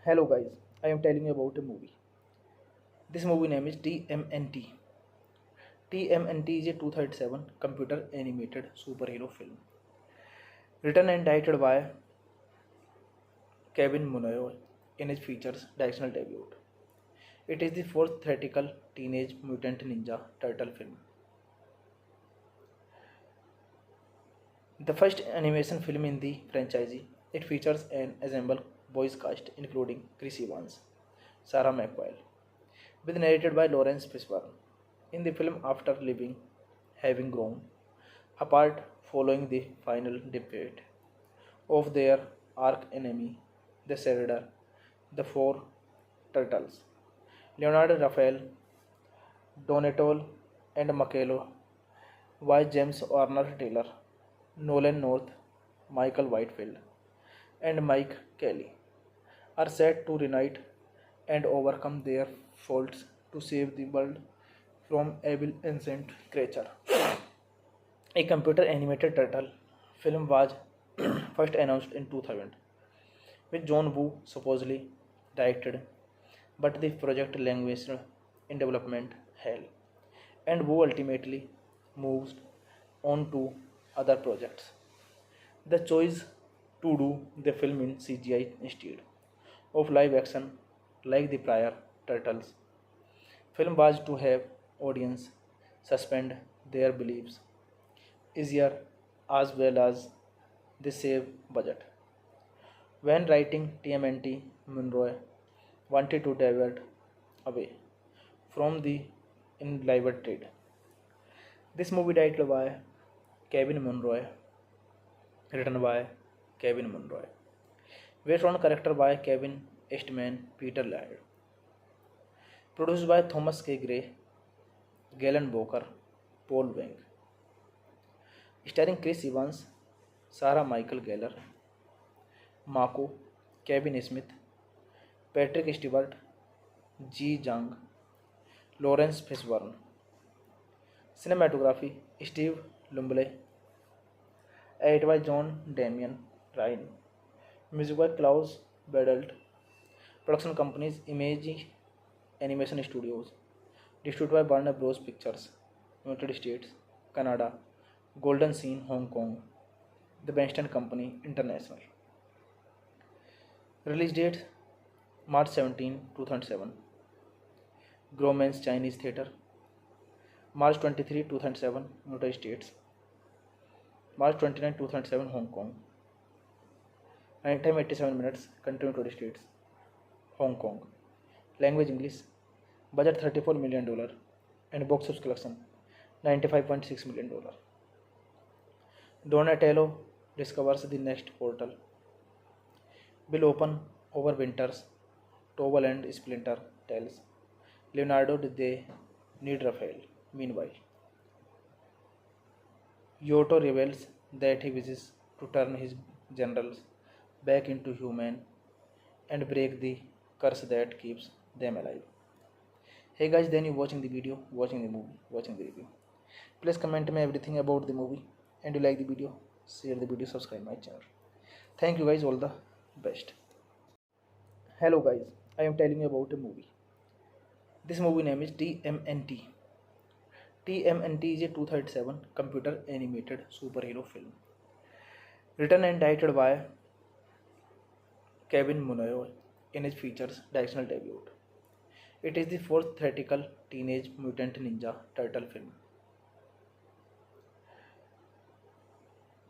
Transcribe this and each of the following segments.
Hello guys, I am telling you about a movie. This movie name is TMNT. TMNT is a 2007 computer animated superhero film written and directed by Kevin Munoz in his features directional debut. It is the fourth theatrical Teenage Mutant Ninja Turtle film. The first animation film in the franchise, it features an ensemble voice cast including Chris Evans, Sarah McQuarrie, with narrated by Lawrence Fishburne. In the film, after having grown apart following the final defeat of their arch enemy, the Shredder, the four turtles. Leonardo Raphael, Donatello, and Michelangelo by James Warner Taylor, Nolan North, Michael Whitefield, and Mike Kelly are set to reunite and overcome their faults to save the world from evil ancient creature. A computer animated turtle film was first announced in 2000, with John Woo supposedly directed, but the project languished in development hell, and Woo ultimately moved on to other projects. The choice to do the film in CGI instead of live action like the prior Turtles film was to have audience suspend their beliefs easier as well as they save budget. When writing TMNT, Munroe wanted to divert away from the enlivened trade. This movie titled by Kevin Munroe, written by Kevin Munroe, based on character by Kevin Eastman, Peter Laird, produced by Thomas K. Gray, Galen Booker, Paul Wang, starring Chris Evans, Sarah Michael Gellar, Mako, Kevin Smith, Patrick Stewart, Ji Jang, Lawrence Fishburne. Cinematography Steve Lumley, edited by John Damian Ryan, music by Klaus Badelt, production companies Image Animation Studios, distributed by Warner Bros. Pictures, United States, Canada, Golden Scene, Hong Kong, The Benston Company, International. Release date March 17, 2007. Grauman's Chinese Theatre. March 23, 2007, United States. March 29, 2007, Hong Kong. And time 87 minutes, country United States, Hong Kong. Language English. Budget $34 million and box office collection $95.6 million. Donatello discovers the next portal. Will open over winters. Tobal and Splinter tells Leonardo they need Raphael. Meanwhile, Yoto reveals that he wishes to turn his generals back into human and break the curse that keeps them alive. Hey guys, then you watching the video, watching the movie, watching the review. Please comment me everything about the movie, and you like the video, share the video, subscribe my channel. Thank you guys, all the best. Hello guys, I am telling you about a movie. This movie name is TMNT. TMNT is a 2007 computer animated superhero film, written and directed by Kevin Munroe in his features directional debut. It is the fourth theatrical Teenage Mutant Ninja Turtle film.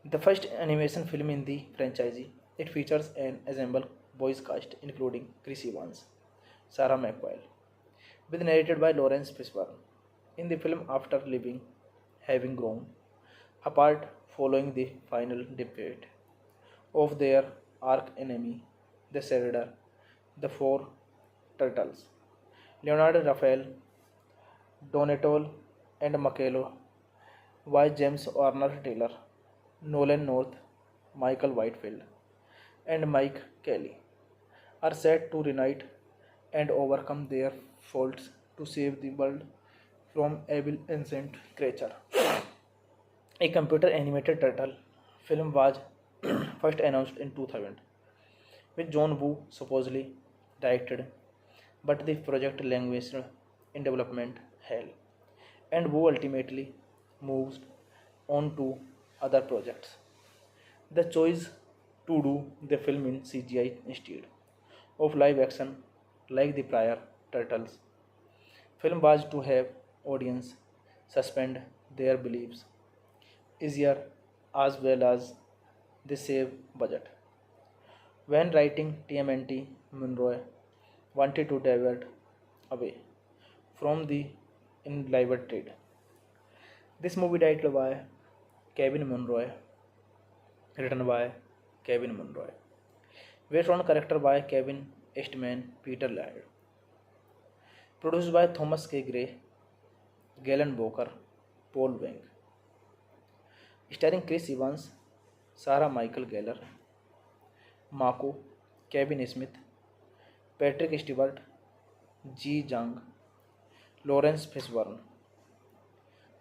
The first animation film in the franchise, it features an ensemble voice cast including Chris Evans, Sarah McQuarrie, with narrated by Lawrence Fishburne. In the film, after having grown apart following the final defeat of their arch enemy, the Shredder, the four turtles, Leonardo Raphael, Donatello, and Michelangelo by James Warner Taylor, Nolan North, Michael Whitefield, and Mike Kelly are set to reunite and overcome their faults to save the world from evil ancient creature. A computer animated turtle film was first announced in 2000, with John Woo supposedly directed, but the project languished in development hell, and Woo ultimately moved on to other projects. The choice to do the film in CGI instead of live action like the prior Turtles film was to have audience suspend their beliefs easier as well as they save budget. When writing TMNT, Munroe wanted to divert away from the enlivened trade. This movie titled by Kevin Munroe, written by Kevin Munroe, based on character by Kevin Eastman, Peter Laird, Produced by Thomas K. Gray, Galen Boker, Paul Wang. Starring Chris Evans, Sarah Michael Gellar, Mako, Kevin Smith, Patrick Stewart, Ji Jang, Lawrence Fishburne.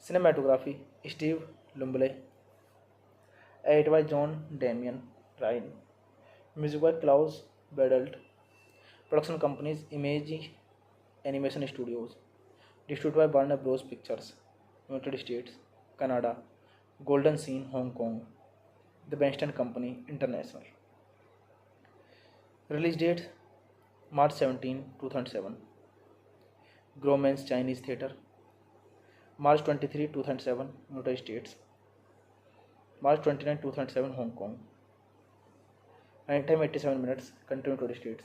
Cinematography Steve Lumley. Edited by John Damian Ryan. Music by Klaus Badelt. Production companies Image Animation Studios. Distributed by Warner Bros. Pictures. United States, Canada, Golden Scene, Hong Kong. The Benston Company International. Release date March 17, 2007. Grauman's Chinese Theatre. March 23, 2007, United States. March 29, 2007, Hong Kong. And time 87 minutes, country United States,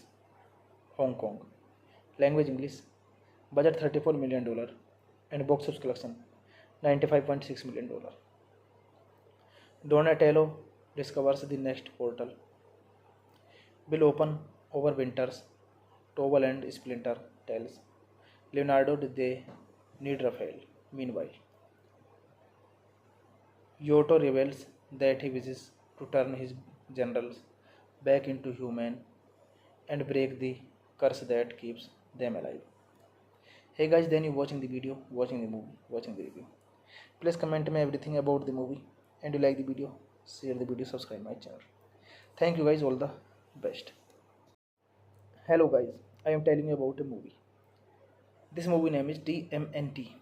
Hong Kong. Language English. Budget $34 million and box office collection $95.6 million. Donatello discovers the next portal. Will open over winters. Tobal and Splinter tells Leonardo they need Raphael. Meanwhile, Yoto reveals that he wishes to turn his generals back into human and break the curse that keeps them alive. Hey guys, then you watching the video, watching the movie, watching the review. Please comment me everything about the movie, and you like the video, share the video, subscribe my channel. Thank you guys, all the best. Hello guys, I am telling you about a movie. This movie name is TMNT.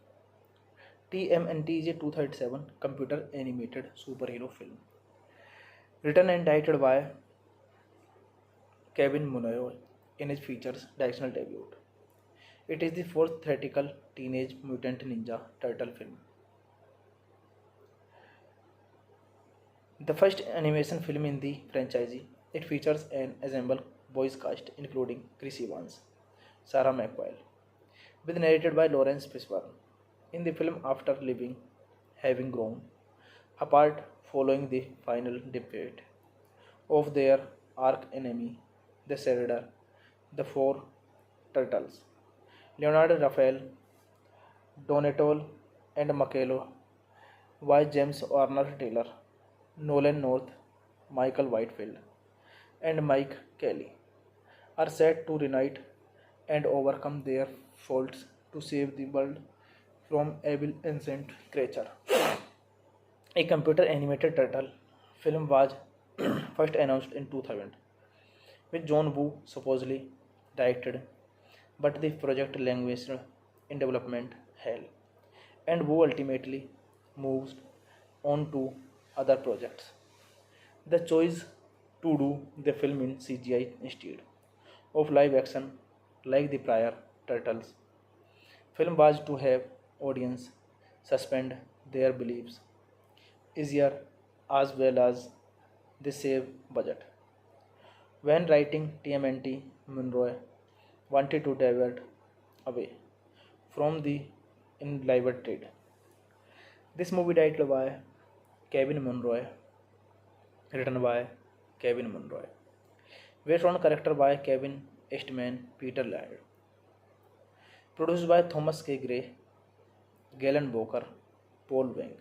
TMNT is a 2007 computer animated superhero film. Written and directed by Kevin Munoz in his features directional debut. It is the fourth theatrical Teenage Mutant Ninja Turtle film. The first animation film in the franchise, it features an ensemble voice cast including Chris Evans, Sarah McQuarrie, with narrated by Lawrence Fishburne. In the film, after having grown apart following the final defeat of their arch enemy, the Shredder, the four turtles, Leonardo, Raphael, Donatello, and Michelangelo, by James Warner Taylor, Nolan North, Michael Whitefield, and Mike Kelly, are set to reunite and overcome their faults to save the world from evil ancient creature. A computer animated turtle film was first announced in 2000, with John Woo supposedly directed, but the project languished in development hell, and Woo ultimately moved on to other projects. The choice to do the film in CGI instead of live action like the prior Turtles film was to have audience suspend their beliefs easier, as well as they save budget. When writing TMNT, Munro wanted to divert away from the enlivened trade. This movie directed by Kevin Munro, written by Kevin Munro, based on character by Kevin Eastman, Peter Laird. Produced by Thomas K. Gray, Galen Boker, Paul Wang.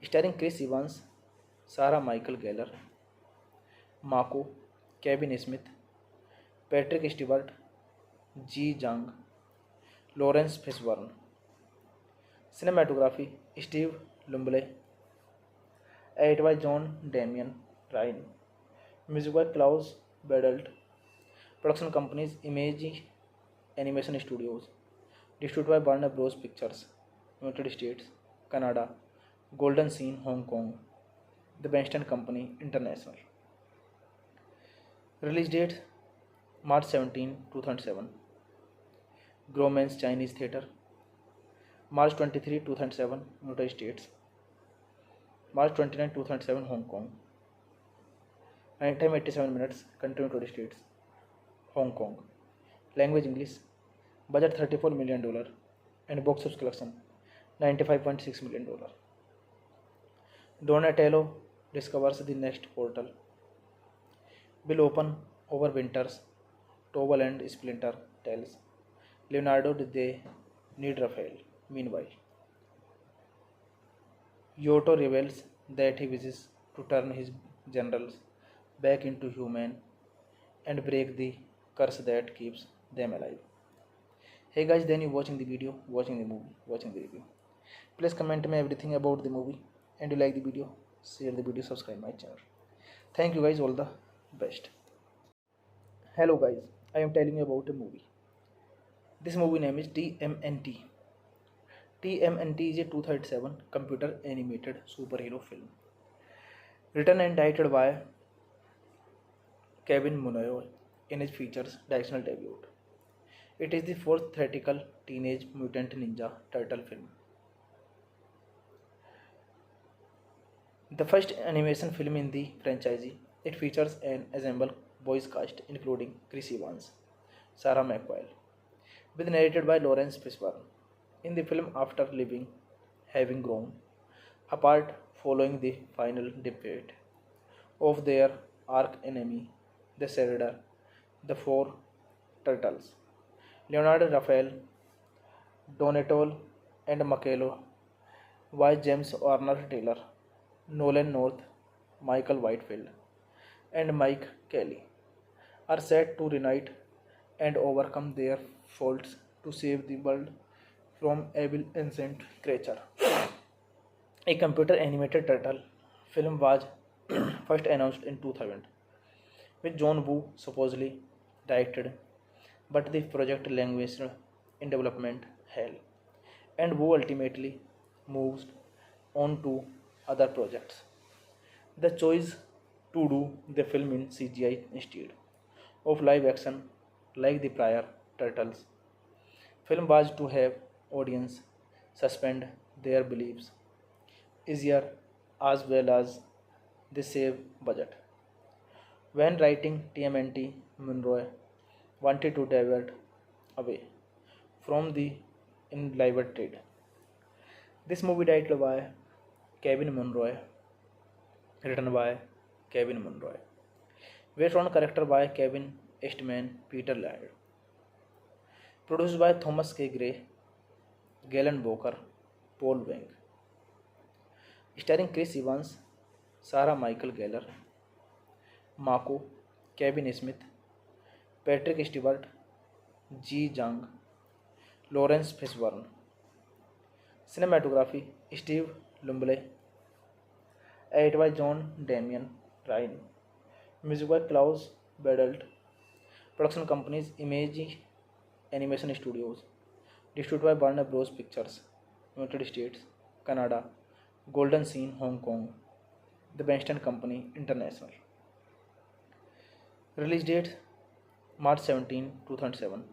Starring Chris Evans, Sarah Michael Gellar, Mako, Kevin Smith, Patrick Stewart, Ji Jang, Lawrence Fishburne. Cinematography Steve Lumley. Edited by John Damian Ryan. Music by Klaus Badelt. Production companies Image Animation Studios. Distributed by Warner Bros. Pictures. United States, Canada, Golden Scene, Hong Kong. The Benston Company International. Release date March 17, 2007. Grauman's Chinese Theatre. March 23, 2007, United States. March 29, 2007, Hong Kong. And time 87 minutes, country United States, Hong Kong. Language English. Budget $34 million and box office collection $95.6 million. Donatello discovers the next portal. Will open over winters. Tobal and Splinter tells Leonardo did they need Raphael? Meanwhile, Giotto reveals that he wishes to turn his generals back into human and break the curse that keeps them alive. Hey guys, then you watching the video, watching the movie, watching the review. Please comment me everything about the movie and you like the video, share the video, subscribe my channel. Thank you guys, all the best. Hello guys, I am telling you about a movie. This movie name is TMNT. TMNT is a 2007 computer animated superhero film written and directed by Kevin Munoz in his features directional debut. It is the fourth theatrical Teenage Mutant Ninja Turtle film. The first animation film in the franchise, it features an ensemble voice cast including Chris Evans, Sarah McQuarrie, with narrated by Lawrence Fishburne. In the film, after having grown apart following the final defeat of their arch enemy, the Shredder, the four turtles, Leonardo Raphael, Donatello, and Michelangelo, by James Warner Taylor, Nolan North, Michael Whitefield, and Mike Kelly, are set to reunite and overcome their faults to save the world from evil ancient creature. A computer animated turtle film was first announced in 2000, with John Woo supposedly directed, but the project languished in development hell, and Woo ultimately moved on to other projects. The choice to do the film in CGI instead of live action like the prior Turtles film was to have audience suspend their beliefs easier as well as they save budget. When writing TMNT, Munro wanted to divert away from the inlivered. This movie directed by Kevin Munro, written by Kevin Munro, based on character by Kevin Eastman, Peter Laird, produced by Thomas K. Gray, Galen Boker, Paul Wang, starring Chris Evans, Sarah Michael Gellar, Mako, Kevin Smith, Patrick Stewart, Ji Jang, Lawrence Fishburne. Cinematography Steve Lumble, edited by John Damian Ryan, music by Klaus Badelt, production companies Image Animation Studios, distributed by Warner Bros. Pictures, United States, Canada, Golden Scene, Hong Kong, The Benston Company International. Release date March 17, 2007.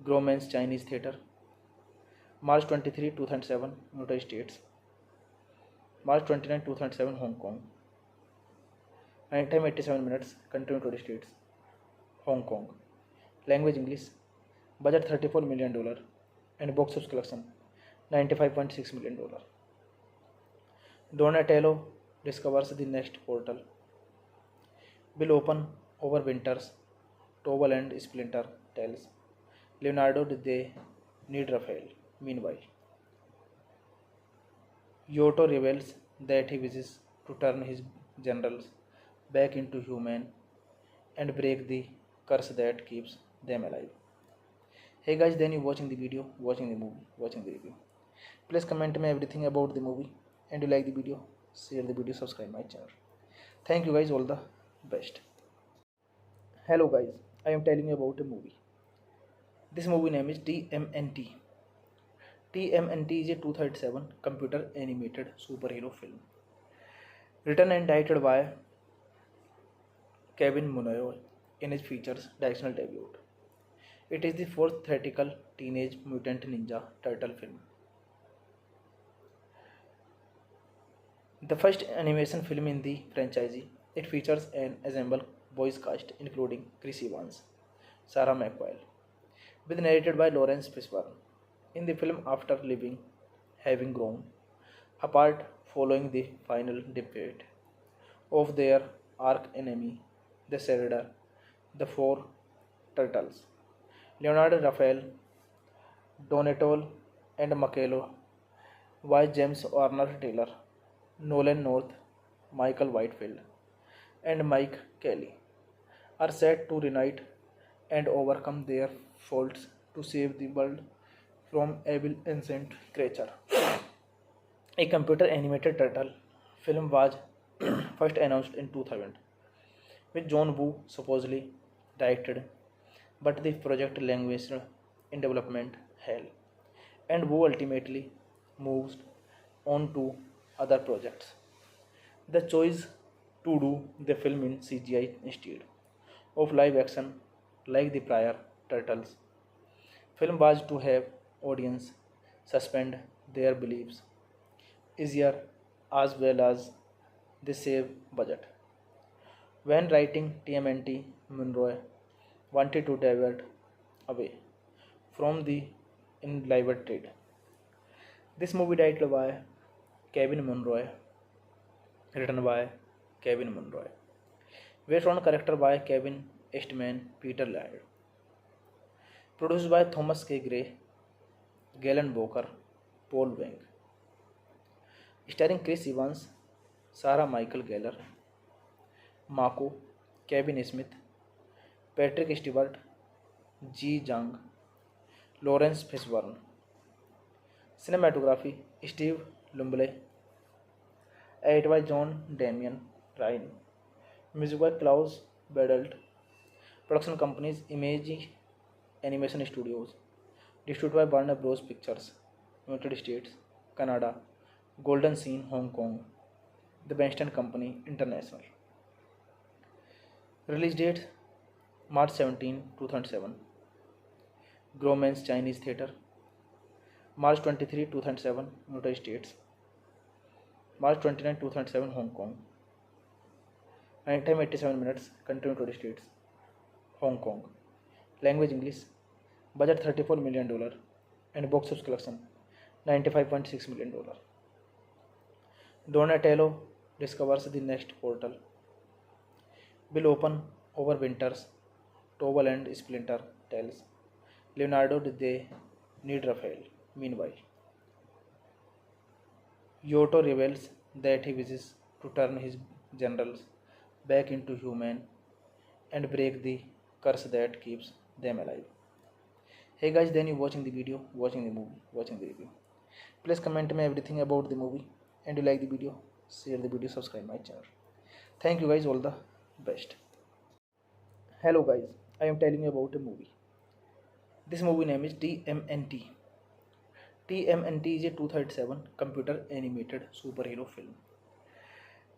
Grauman's Chinese Theatre. March 23, 2007, United States. March 29, 2007, Hong Kong. Running time 87 minutes. Country United States. Hong Kong. Language English. Budget $34 million. And box office collection $95.6 million. Donatello discovers the next portal will open over winters. Tobal and Splinter tells Leonardo did they need Raphael. Meanwhile, Giotto reveals that he wishes to turn his generals back into human and break the curse that keeps them alive. Hey guys, then you watching the video, watching the movie, watching the review. Please comment me everything about the movie and you like the video, share the video, subscribe my channel. Thank you guys, all the best. Hello guys, I am telling you about a movie. This movie name is TMNT. TMNT is a 2007 computer animated superhero film written and directed by Kevin Munoz in his features directional debut. It is the fourth theatrical Teenage Mutant Ninja Turtle film. The first animation film in the franchise, it features an ensemble voice cast including Chris Evans, Sarah McQuarrie, with narrated by Lawrence Fishburne. In the film, after having grown apart following the final defeat of their arch enemy, the Shredder, the four turtles, Leonardo Raphael, Donatello and Michelangelo, by James Warner Taylor, Nolan North, Michael Whitefield, and Mike Kelly, are set to reunite and overcome their faults to save the world from evil ancient creature. A computer animated turtle film was first announced in 2000, with John Woo supposedly directed, but the project languished in development hell, and Woo ultimately moved on to other projects. The choice to do the film in CGI instead of live action like the prior Turtles film was to have audience suspend their beliefs easier as well as they save budget. When writing TMNT, Munroe wanted to divert away from the enlivened trade. This movie directed by Kevin Munroe, written by Kevin Munroe, based on character by Kevin Eastman, Peter Laird, produced by Thomas K. Gray, Galen Boker, Paul Wang, starring Chris Evans, Sarah Michael Gellar, Mako, Kevin Smith, Patrick Stewart, Ji Jang, Lawrence Fishburne. Cinematography Steve Lumley, edited by John Damian Ryan, music by Klaus Badelt, production companies Image Animation Studios, distributed by Warner Bros. Pictures, United States, Canada, Golden Scene, Hong Kong, The Benston Company, International. Release date March 17, 2007. Gromans Chinese Theatre, March 23, 2007, United States, March 29, 2007, Hong Kong. Running time 87 minutes, country United States, Hong Kong. Language English. Budget $34 million and box office collection $95.6 million. Donatello discovers the next portal will open over winters. Tobal and Splinter tells Leonardo they need Raphael. Meanwhile, Yoto reveals that he wishes to turn his generals back into human and break the curse that keeps them alive. Hey guys, then you watching the video, watching the movie, watching the review. Please comment me everything about the movie, and you like the video, share the video, subscribe my channel. Thank you guys, all the best. Hello guys, I am telling you about a movie. This movie name is TMNT. TMNT is a 2007 computer animated superhero film,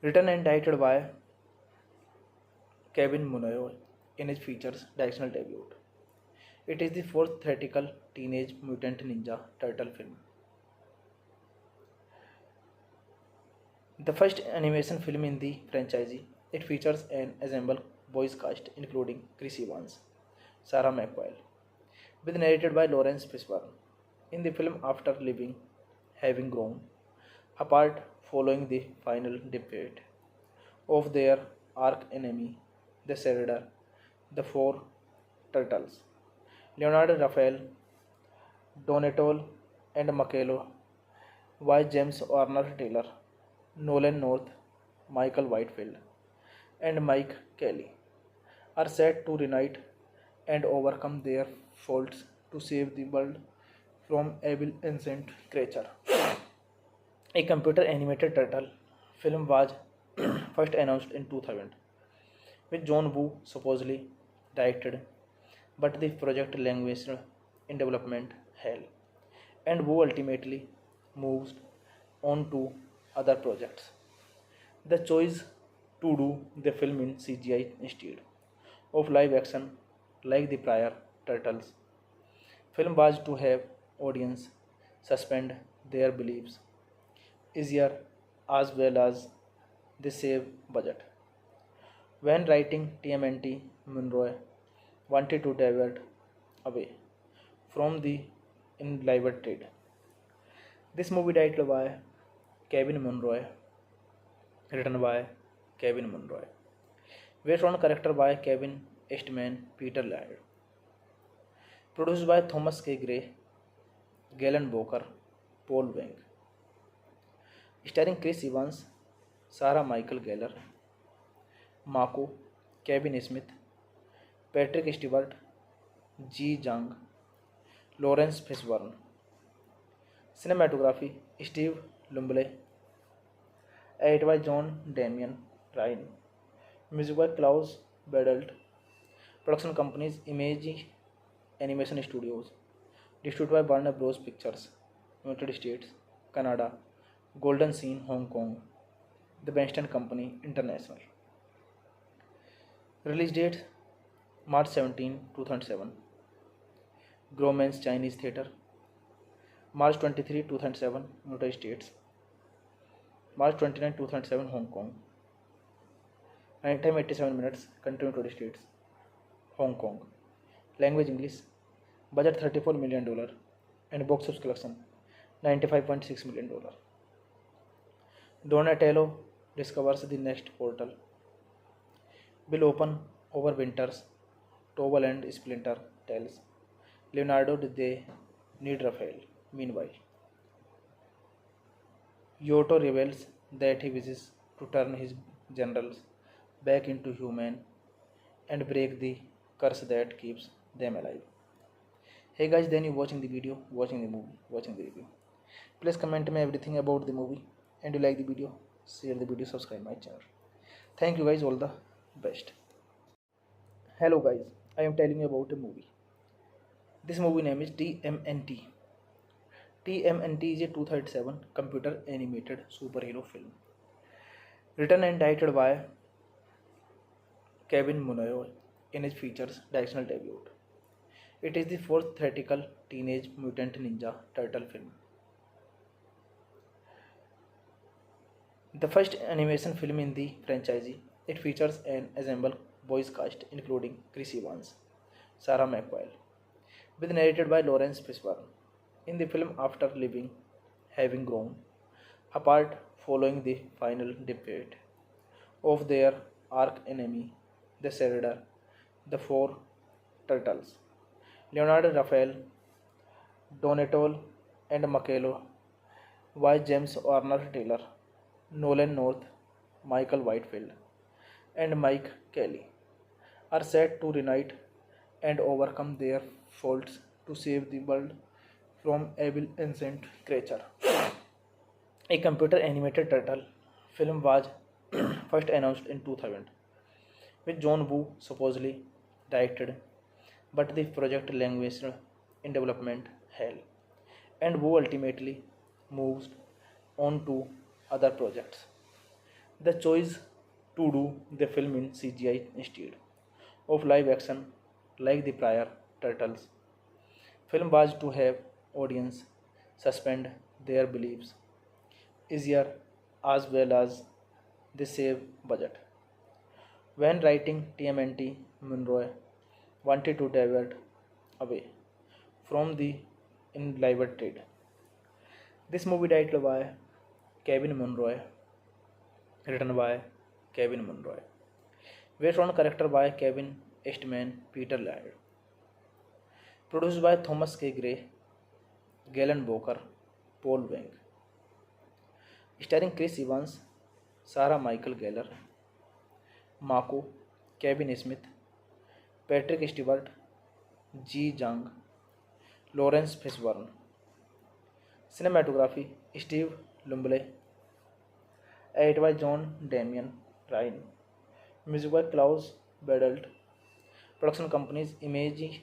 written and directed by Kevin Munroe in his features directional debut. It is the fourth theatrical Teenage Mutant Ninja Turtle film. The first animation film in the franchise, it features an ensemble voice cast including Chris Evans, Sarah McQuarrie, with narrated by Lawrence Fishburne. In the film, after having grown apart following the final defeat of their arch enemy, the Shredder, the four turtles, Leonardo Raphael, Donatello and Michelangelo, by James Warner Taylor, Nolan North, Michael Whitefield, and Mike Kelly, are set to reunite and overcome their faults to save the world from evil ancient creature. A computer animated turtle film was first announced in 2000, with John Woo supposedly directed, but the project languished in development hell, and Woo ultimately moved on to other projects. The choice to do the film in CGI instead of live action like the prior Turtles film was to have audience suspend their beliefs easier as well as they save budget. When writing TMNT, Munroe wanted to divert away from the enlivened trade. This movie directed by Kevin Munroe, written by Kevin Munroe, based on character by Kevin Eastman, Peter Laird, Produced by Thomas K. Gray, Galen Boker, Paul Wang. Starring Chris Evans, Sarah Michael Gellar, Mako, Kevin Smith, Patrick Stewart, Ji Jang, Lawrence Fishburne. Cinematography Steve Lumble. Edit by John Damian Ryan. Music by Klaus Badelt. Production companies Image Animation Studios. Distributed by Warner Bros. Pictures. United States, Canada, Golden Scene, Hong Kong. The Benston Company International. Release date March 17, 2007. Grauman's Chinese Theatre. March 23, 2007, United States. March 29, 2007, Hong Kong. And time 87 minutes, country United States, Hong Kong. Language English. Budget $34 million and box office collection $95.6 million. Donatello discovers the next portal. Will open over winters. Tobal and Splinter tells Leonardo they need Raphael. Meanwhile, Yoto reveals that he wishes to turn his generals back into human and break the curse that keeps them alive. Hey guys, then you watching the video, watching the movie, watching the review. Please comment me everything about the movie, and you like the video, share the video, subscribe my channel. Thank you guys, all the best. Hello guys, I am telling you about a movie. This movie name is TMNT. TMNT is a 2007 computer animated superhero film. Written and directed by Kevin Munoz in his features directional debut. It is the fourth theatrical Teenage Mutant Ninja Turtle film. The first animation film in the franchise, it features an ensemble voice cast including Chris Evans, Sarah McQuarrie, with narrated by Lawrence Fishburne. In the film, after having grown apart following the final defeat of their arch enemy, the Shredder, the four turtles, Leonardo, Raphael, Donatello, and Michelangelo, by James Warner Taylor, Nolan North, Michael Whitefield, and Mike Kelly, are set to reunite and overcome their faults to save the world from evil ancient creature. A computer animated turtle film was first announced in 2000, with John Woo supposedly directed, but the project languished in development hell, and Woo ultimately moved on to other projects. The choice to do the film in CGI instead of live action like the prior Turtles film was to have audience suspend their beliefs easier, as well as they save budget. When writing TMNT, Munro wanted to divert away from the enlivened trade. This movie directed by Kevin Munro, written by Kevin Munro, based on character by Kevin Eastman, Peter Laird. Produced by Thomas K. Gray, Galen Boker, Paul Wang. Starring Chris Evans, Sarah Michael Gellar, Mako, Kevin Smith, Patrick Stewart, Ji Jang, Lawrence Fishburne. Cinematography Steve Lumble. Edit by John Damian Ryan. Music by Klaus Badelt. Production companies Image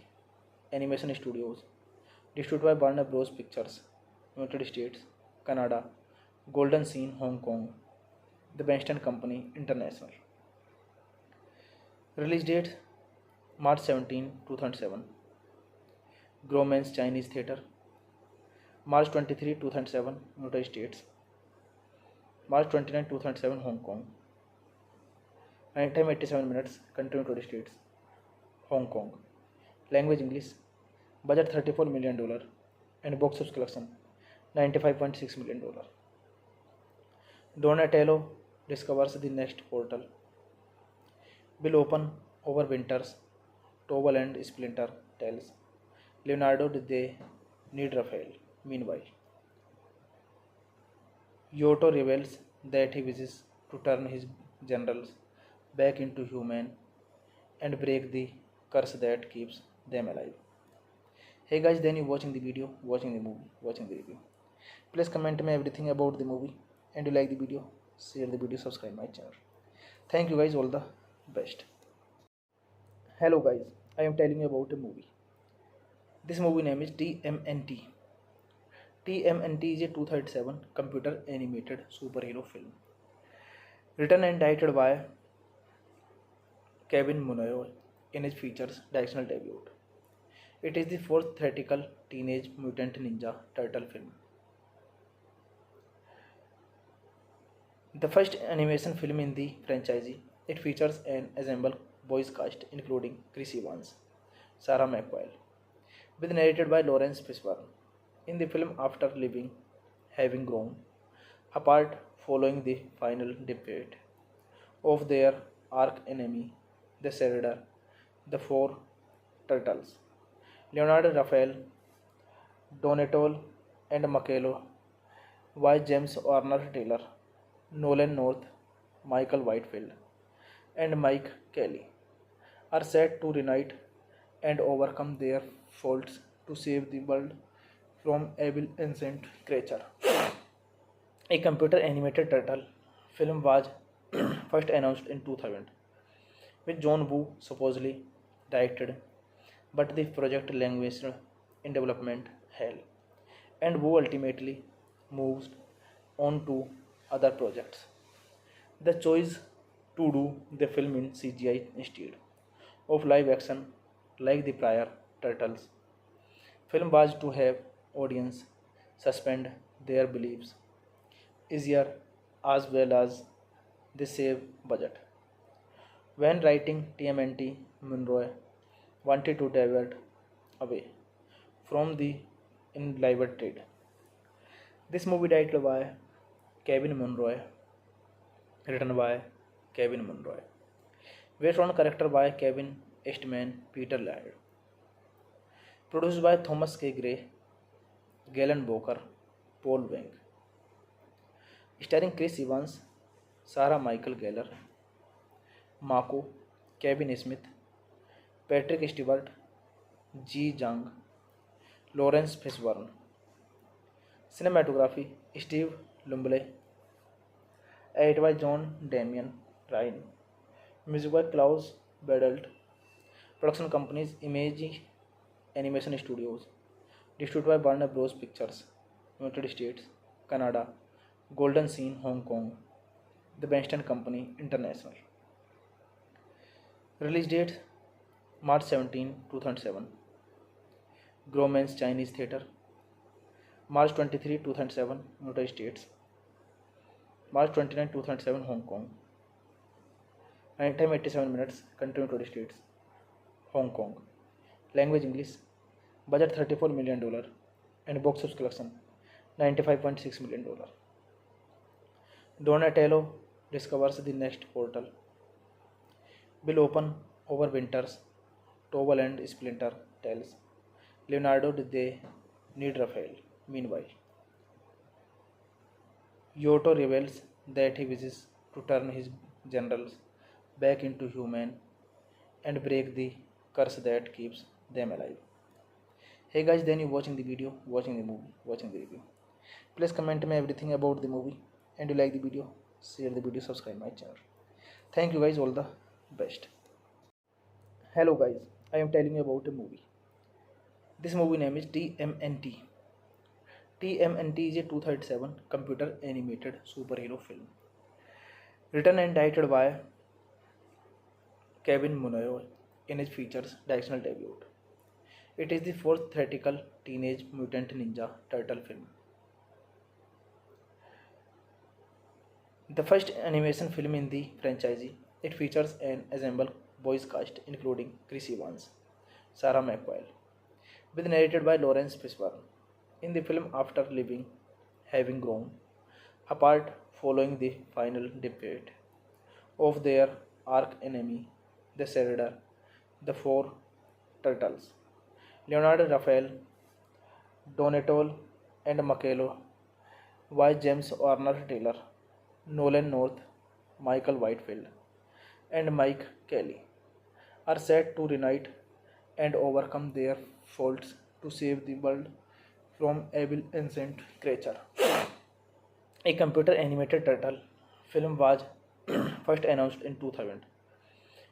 Animation Studios. Distributed by Warner Bros. Pictures. United States, Canada, Golden Scene, Hong Kong. The Benston Company International. Release date March 17, 2007. Grauman's Chinese Theatre. March 23, 2007, United States. March 29, 2007, Hong Kong. And time 87 minutes, country United States, Hong Kong. Language English. Budget $34 million and box office collection $95.6 million. Donatello discovers the next portal. Will open over winters. Tobal and Splinter tells Leonardo did they need Raphael? Meanwhile, Giotto reveals that he wishes to turn his generals back into human and break the curse that keeps them alive. Hey guys, then you watching the video, watching the movie, watching the review. Please comment me everything about the movie and you like the video, share the video, subscribe my channel. Thank you guys, all the best. Hello guys, I am telling you about a movie. This movie name is TMNT. TMNT is a 2007 computer animated superhero film written and directed by Kevin Munoz in his features directional debut. It is the fourth theatrical Teenage Mutant Ninja Turtle film. The first animation film in the franchise, it features an ensemble voice cast including Chris Evans, Sarah McQuarrie, with narrated by Lawrence Fishburne. In the film, after having grown apart following the final defeat of their arch enemy, the Shredder, the four turtles, Leonardo Raphael, Donatello, and Michelangelo, by James Warner Taylor, Nolan North, Michael Whitefield, and Mike Kelly, are set to reunite and overcome their faults to save the world from evil ancient creature. A computer animated turtle film was first announced in 2000, with John Woo supposedly directed, but the project languished in development hell, and Woo ultimately moved on to other projects. The choice to do the film in CGI instead of live action like the prior Turtles film was to have audience suspend their beliefs easier as well as they save budget. When writing TMNT, Munro wanted to divert away from the enlivered trade. This movie directed by Kevin Munro, written by Kevin Munro, based on character by Kevin Eastman, Peter Laird, produced by Thomas K. Gray, Galen Boker, Paul Wang, starring Chris Evans, Sarah Michael Gellar, Mako, Kevin Smith, Patrick Stewart, Ji Jung, Lawrence Fishburne. Cinematography Steve Lumble, edited by John Damian Ryan, music by Klaus Badelt, production companies Image Animation Studios, distributed by Warner Bros. Pictures, United States, Canada, Golden Scene, Hong Kong, The Benston Company International. Release date March 17, 2007. Gromans Chinese Theatre. March 23, 2007, United States. March 29, 2007, Hong Kong. Time 87 minutes. Country United States. Hong Kong. Language English. Budget $34 million and box office collection $95.6 million. Donatello discovers the next portal will open over winters. Tobal and Splinter tells Leonardo did they need Raphael. Meanwhile, Giotto reveals that he wishes to turn his generals back into human and break the curse that keeps them alive. Hey guys, then you watching the video, watching the movie, watching the review. Please comment me everything about the movie and you like the video, share the video, subscribe my channel. Thank you guys, all the best. Hello guys, I am telling you about a movie. This movie name is TMNT. TMNT is a 2007 computer animated superhero film written and directed by Kevin Munoz in his features directional debut. It is the fourth theatrical Teenage Mutant Ninja Turtle film. The first animation film in the franchise, it features an ensemble voice cast including Chris Evans, Sarah McQuarrie, with narrated by Lawrence Fishburne. In the film, after having grown apart following the final defeat of their arch enemy, the Shredder, the four turtles, Leonardo Raphael, Donatello and Michelangelo, by James Warner Taylor, Nolan North, Michael Whitefield, and Mike Kelly, are set to reunite and overcome their faults to save the world from evil ancient creature. A computer animated turtle film was first announced in 2000,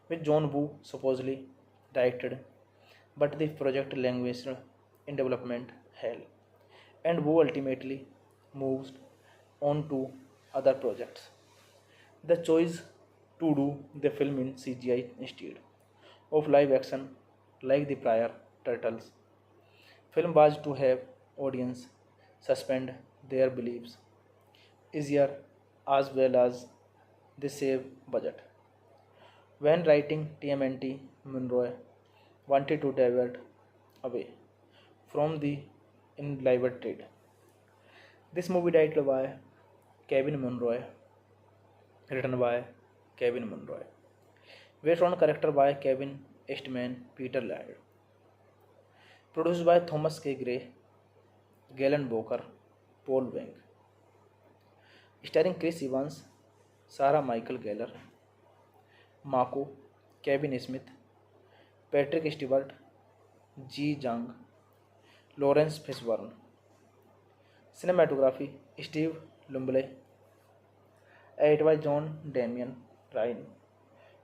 with John Woo supposedly directed, but the project languished in development hell, and Woo ultimately moved on to other projects. The choice to do the film in CGI instead of live action like the prior Turtles film was to have audience suspend their beliefs easier as well as they save budget. When writing TMNT, Munroe wanted to divert away from the enlivered trade. This movie titled by Kevin Munroe, written by Kevin Munroe, based on character by Kevin Eastman, Peter Laird, produced by Thomas K. Gray, Galen Boker, Paul Wang, starring Chris Evans, Sarah Michael Gellar, Mako, Kevin Smith, Patrick Stewart, Ji Jang, Lawrence Fishburne. Cinematography Steve Lumley, edited by John Damian Ryan,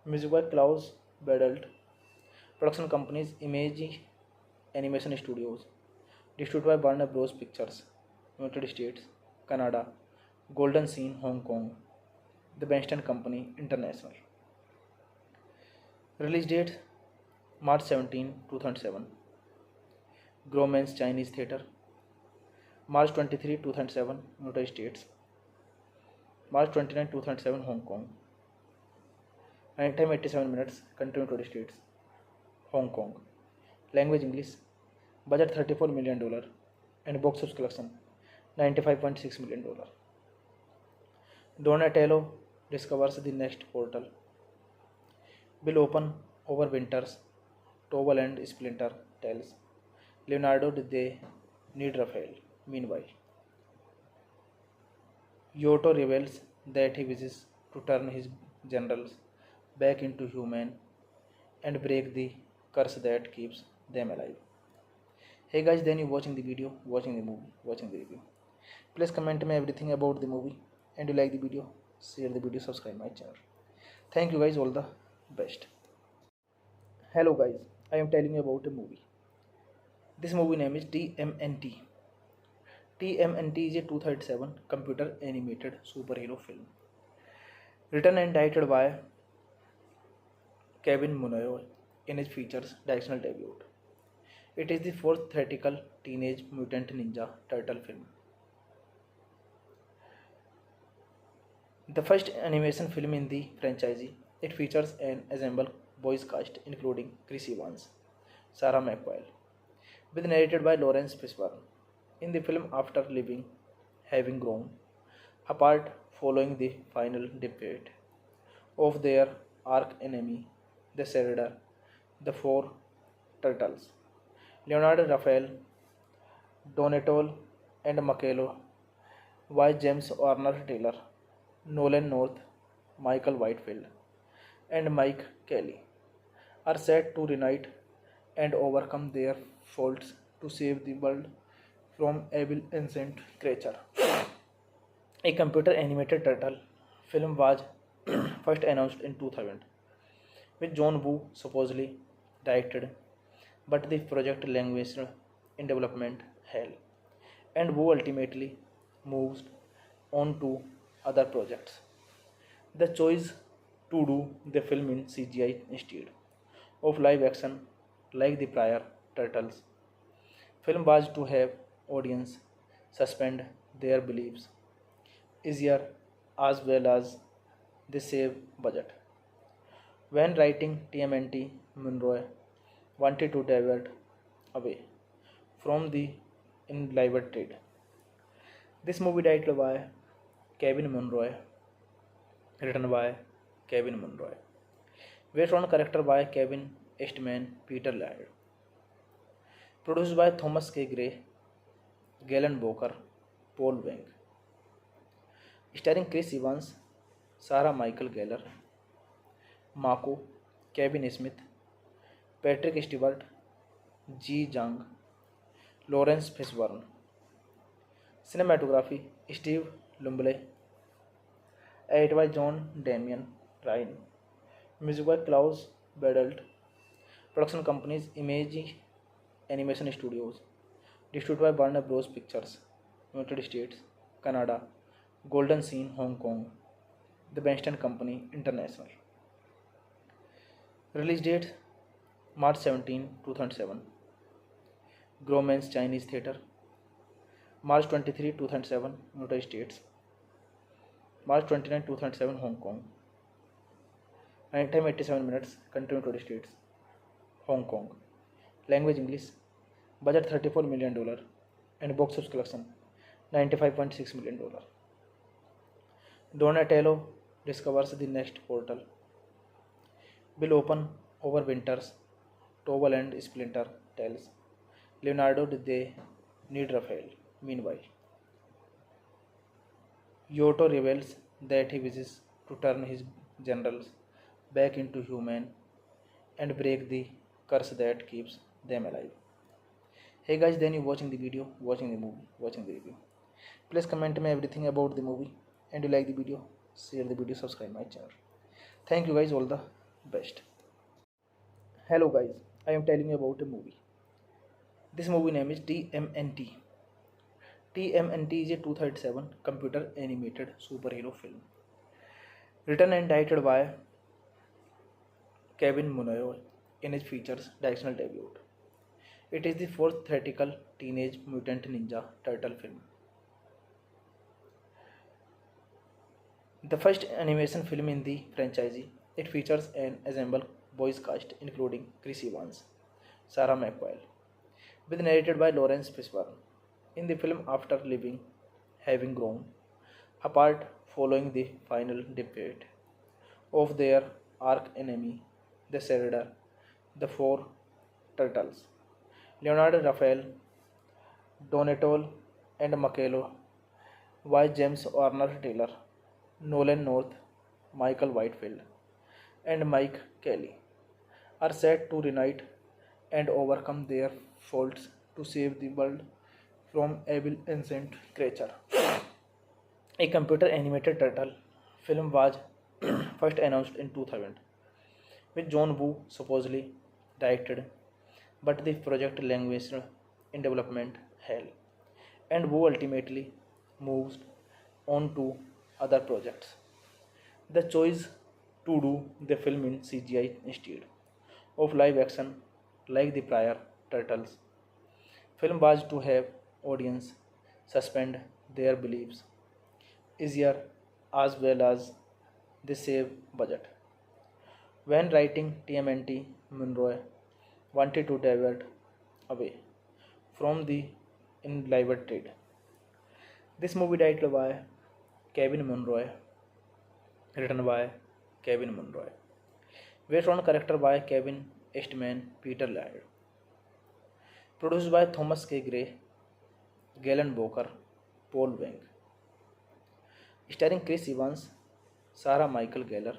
music by Klaus Badelt, production companies Image Animation Studios, distributed by Warner Bros. Pictures, United States, Canada, Golden Scene, Hong Kong, The Benston Company International. Release date March 17, 2007. Gromans Chinese Theatre. March 23, 2007, United States. March 29, 2007, Hong Kong. Running time 87 minutes. Country United States. Hong Kong. Language English. Budget $34 million and box office collection $95.6 million. Donatello discovers the next portal. Will open over winters. Tobal and Splinter tells Leonardo they need Raphael. Meanwhile, Yoto reveals that he wishes to turn his generals back into human and break the curse that keeps them alive. Hey guys, then you watching the video, watching the movie, watching the review. Please comment me everything about the movie, and you like the video, share the video, subscribe my channel. Thank you guys, all the best. Hello guys, I am telling you about a movie. This movie name is TMNT. TMNT is a 2007 computer animated superhero film, written and directed by Kevin Munroe in his features directional debut. It is the fourth theatrical Teenage Mutant Ninja Turtle film. The first animation film in the franchise, it features an ensemble voice cast including Chris Evans, Sarah McQuarrie, with narrated by Lawrence Fishburne. In the film, after having grown apart following the final defeat of their arch enemy, the Shredder, the four turtles, Leonardo Raphael, Donatello and Michelangelo, by James Warner Taylor, Nolan North, Michael Whitefield, and Mike Kelly, are set to reunite and overcome their faults to save the world from evil ancient creature. A computer animated turtle film was first announced in 2000, with John Woo supposedly directed, but the project languished in development hell, and Woo ultimately moved on to other projects. The choice to do the film in CGI instead of live action like the prior Turtles film was to have audience suspend their beliefs easier as well as they save budget. When writing TMNT, Munroe wanted to divert away from the enlivered trade. This movie titled by Kevin Munroe, written by Kevin Munroe, based on character by Kevin Eastman, Peter Laird, Produced by Thomas K. Gray, Galen Boker, Paul Wang. Starring Chris Evans, Sarah Michael Gellar, Mako, Kevin Smith, Patrick Stewart, Ji Jang, Lawrence Fishburne. Cinematography Steve Lumble. Edited by John Damian Ryan. Music by Klaus Badelt. Production companies Image Animation Studios. Distributed by Warner Bros. Pictures. United States, Canada, Golden Scene, Hong Kong. The Benston Company International. Release date March 17, 2007. Gromans Chinese Theatre. March 23, 2007, United States. March 29, 2007, Hong Kong. And time 87 minutes, country United States, Hong Kong. Language English. Budget $34 million and box office collection $95.6 million. Donatello discovers the next portal. Will open over winters. Tobal and Splinter tells Leonardo they need Raphael. Meanwhile, Yoto reveals that he wishes to turn his generals back into human and break the curse that keeps them alive. Hey guys, then you watching the video, watching the movie, watching the review. Please comment me everything about the movie, and you like the video, share the video, subscribe my channel. Thank you guys, all the best. Hello guys, I am telling you about a movie. This movie name is TMNT. TMNT is a 2007 computer animated superhero film. Written and directed by Kevin Munroe in his features directional debut. It is the fourth theatrical Teenage Mutant Ninja Turtle film. The first animation film in the franchise, it features an ensemble voice cast including Chris Evans, Sarah McQuarrie, with narrated by Lawrence Fishburne. In the film, after having grown apart following the final defeat of their arch enemy, the Shredder, the four turtles, Leonardo Raphael, Donatello, and Michelangelo, by James Warner Taylor, Nolan North, Michael Whitefield, and Mike Kelly, are set to reunite and overcome their faults to save the world from evil ancient creature. A computer animated turtle film was first announced in 2000, with John Woo supposedly directed, but the project languished in development hell, and Woo ultimately moved on to other projects. The choice to do the film in CGI instead of live action like the prior Turtles film was to have audience suspend their beliefs easier as well as they save budget. When writing TMNT, Munroe wanted to divert away from the enlivened trade. This movie directed by Kevin Munroe, written by Kevin Munroe, based on character by Kevin Eastman, Peter Laird, produced by Thomas K. Gray, Galen Boker, Paul Wang, starring Chris Evans, Sarah Michael Gellar,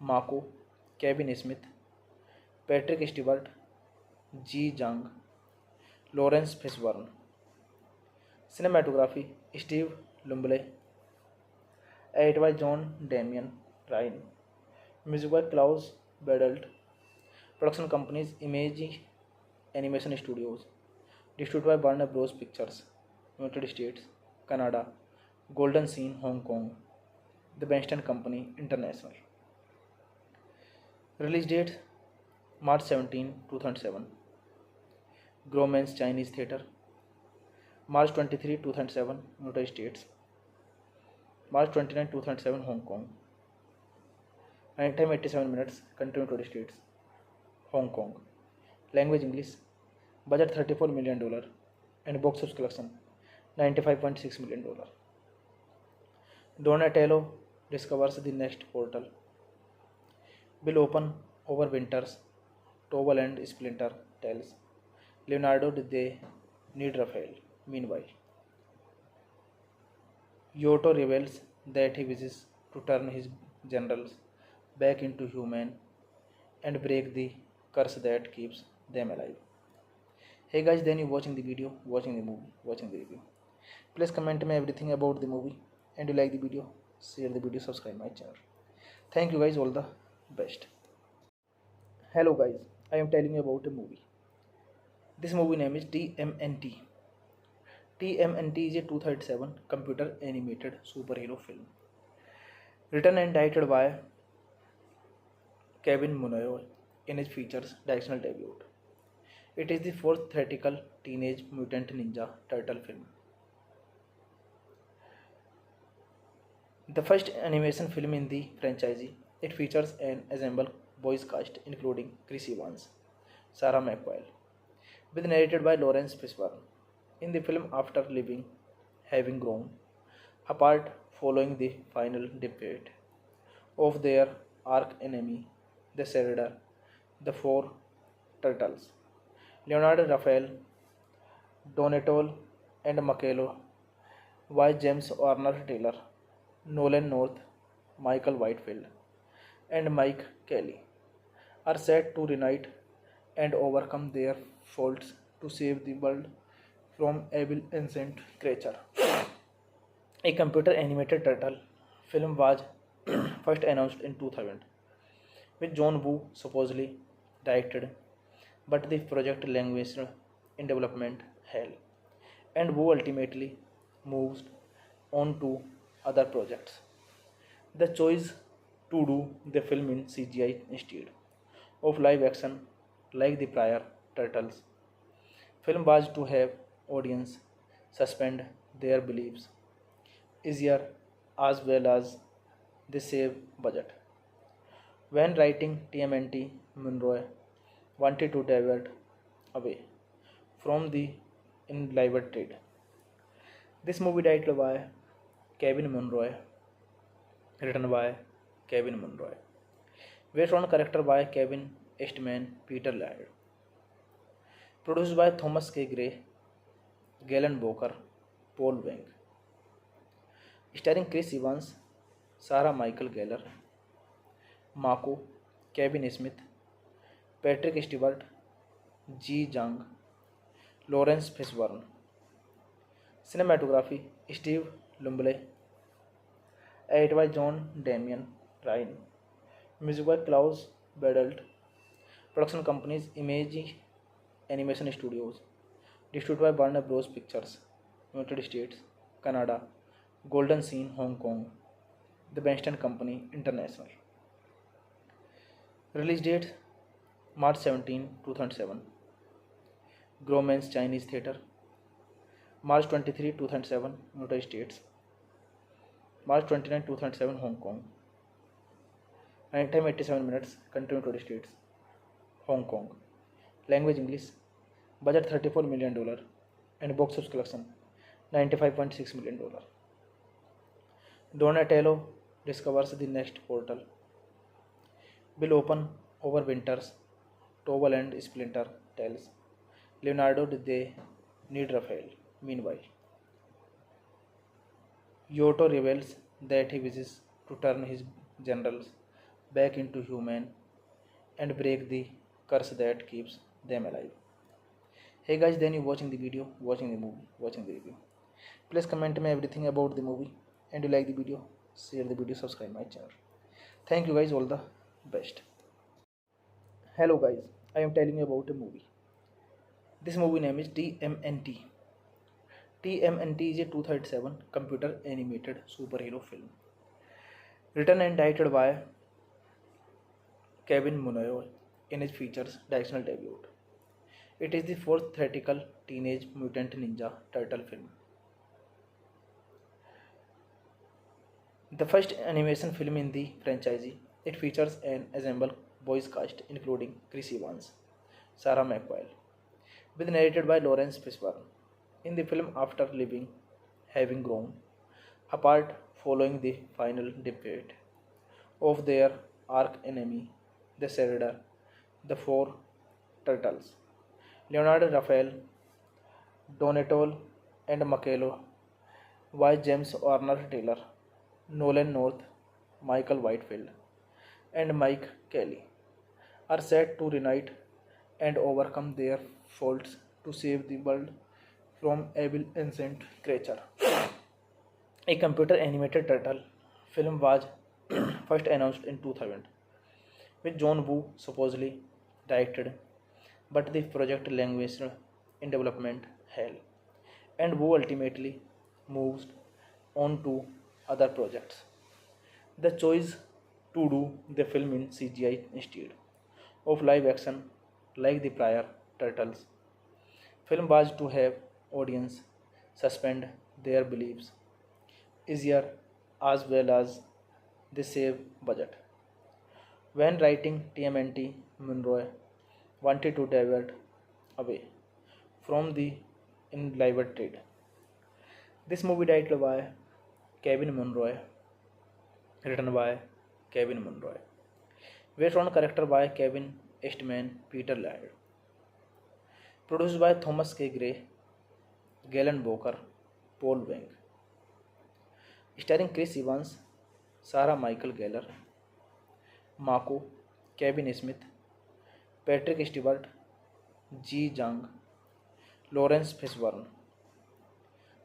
Mako, Kevin Smith, Patrick Stewart, Ji Jang, Lawrence Fishburne. Cinematography Steve Lumble. Edited by John Damian Ryan. Music by Klaus Badelt. Production companies Image Animation Studios. Distributed by Warner Bros. Pictures. United States, Canada, Golden Scene, Hong Kong. The Benston Company International. Release date March 17, 2007. Gromans Chinese Theatre. March 23, 2007, United States. March 29, 2007, Hong Kong. And time 87 minutes, country United States, Hong Kong. Language English. Budget $34 million and box office collection $95.6 million. Donatello discovers the next portal. Will open over winters, Tobal and Splinter tells Leonardo did they need Raphael? Meanwhile, Yoto reveals that he wishes to turn his generals back into human and break the curse that keeps them alive. Hey guys, then you watching the video, watching the movie, watching the review. Please comment me everything about the movie, and you like the video, share the video, subscribe my channel. Thank you guys, all the best. Hello guys, I am telling you about a movie. This movie name is TMNT. TMNT is a 2007 computer animated superhero film written and directed by Kevin Munoz in his features directional debut. It is the fourth theatrical Teenage Mutant Ninja Turtle film. The first animation film in the franchise, it features an ensemble voice cast including Chris Evans, Sarah McQuarrie, with narrated by Lawrence Fishburne. In the film, after having grown apart following the final defeat of their arch enemy, the Shredder, the four turtles, Leonardo Raphael, Donatello, and Michelangelo, by James Warner Taylor, Nolan North, Michael Whitefield, and Mike Kelly, are set to reunite and overcome their faults to save the world from evil ancient creature. A computer animated turtle film was first announced in 2000, with John Woo supposedly directed, but the project languished in development hell, and Woo ultimately moved on to other projects. The choice to do the film in CGI instead of live action like the prior Turtles film was to have audience suspend their beliefs easier as well as they save budget. When writing TMNT, Munro wanted to divert away from the enlivered trade. This movie directed by Kevin Munro, written by Kevin Munro, based on character by Kevin Eastman, Peter Laird, produced by Thomas K. Gray, Galen Boker, Paul Wang, starring Chris Evans, Sarah Michael Gellar, Mako, Kevin Smith, Patrick Stewart, Ji Jung, Lawrence Fishburne. Cinematography Steve Lumble, edited by John Damian Ryan, music by Klaus Badelt, production companies Image Animation Studios, distributed by Warner Bros. Pictures, United States, Canada, Golden Scene, Hong Kong, The Benston Company International. Release date March 17, 2007. Gromans Chinese Theatre. March 23, 2007, United States. March 29, 2007, Hong Kong. Running time 87 minutes. Country United States. Hong Kong. Language English. Budget $34 million and box office collection $95.6 million. Donatello discovers the next portal will open over winters. Tobal and Splinter tells Leonardo did they need Raphael. Meanwhile, Yoto reveals that he wishes to turn his generals back into human and break the curse that keeps them alive. Hey guys, then you watching the video, watching the movie, watching the review. Please comment me everything about the movie, and you like the video, share the video, subscribe my channel. Thank you guys, all the best. Hello guys, I am telling you about a movie. This movie name is TMNT. TMNT is a 2007 computer animated superhero film written and directed by Kevin Munoz in his features directional debut. It is the fourth theatrical Teenage Mutant Ninja Turtle film. The first animation film in the franchise, it features an ensemble voice cast including Chris Evans, Sarah McQuarrie, with narrated by Lawrence Fishburne. In the film, after having grown apart following the final defeat of their arch enemy, the Shredder, the four turtles, Leonardo Raphael, Donatello and Michelangelo, by James Warner Taylor, Nolan North, Michael Whitefield, and Mike Kelly, are set to reunite and overcome their faults to save the world from evil ancient creature. A computer animated turtle film was first announced in 2000, with John Woo supposedly directed, but the project languished in development hell, and Woo ultimately moved on to other projects. The choice to do the film in CGI instead of live action like the prior Turtles film was to have audience suspend their beliefs easier as well as they save budget. When writing TMNT, Munroe wanted to divert away from the enlivered trade. This movie titled by Kevin Munroe, written by Kevin Munroe, based on character by Kevin Eastman, Peter Laird, produced by Thomas K. Gray, Galen Boker, Paul Wang, starring Chris Evans, Sarah Michael Gellar, Mako, Kevin Smith, Patrick Stewart, Ji Jang, Lawrence Fishburne.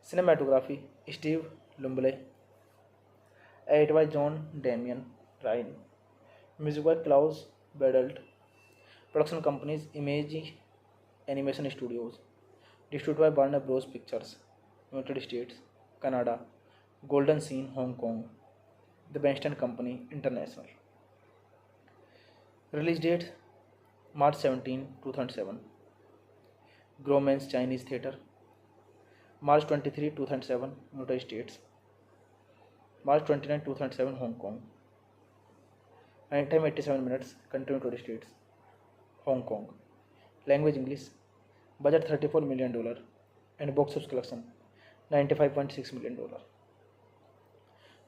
Cinematography Steve Lumley, edited by John Damian Ryan, music by Klaus Badelt, production companies Image Animation Studios, distributed by Warner Bros. Pictures, United States, Canada, Golden Scene, Hong Kong, The Benston Company International. Release date March 17, 2007. Grauman's Chinese Theatre. March 23, 2007, United States. March 29, 2007, Hong Kong. And time 87 minutes, country United States, Hong Kong. Language English. Budget $34 million and box office collection $95.6 million.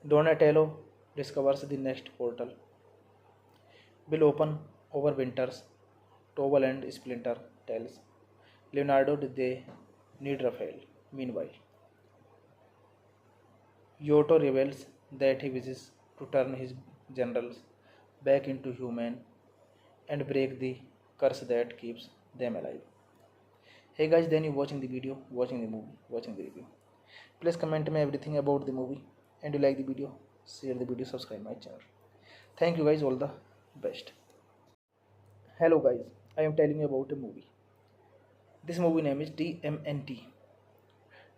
Donatello discovers the next portal will open over winters. Tobal and Splinter tells Leonardo they need Raphael. Meanwhile, Yoto reveals that he wishes to turn his generals back into human and break the curse that keeps them alive. Hey guys, then you watching the video, watching the movie, watching the review. Please comment me everything about the movie, and you like the video, share the video, subscribe my channel. Thank you guys, all the best. Hello guys, I am telling you about a movie. This movie name is TMNT.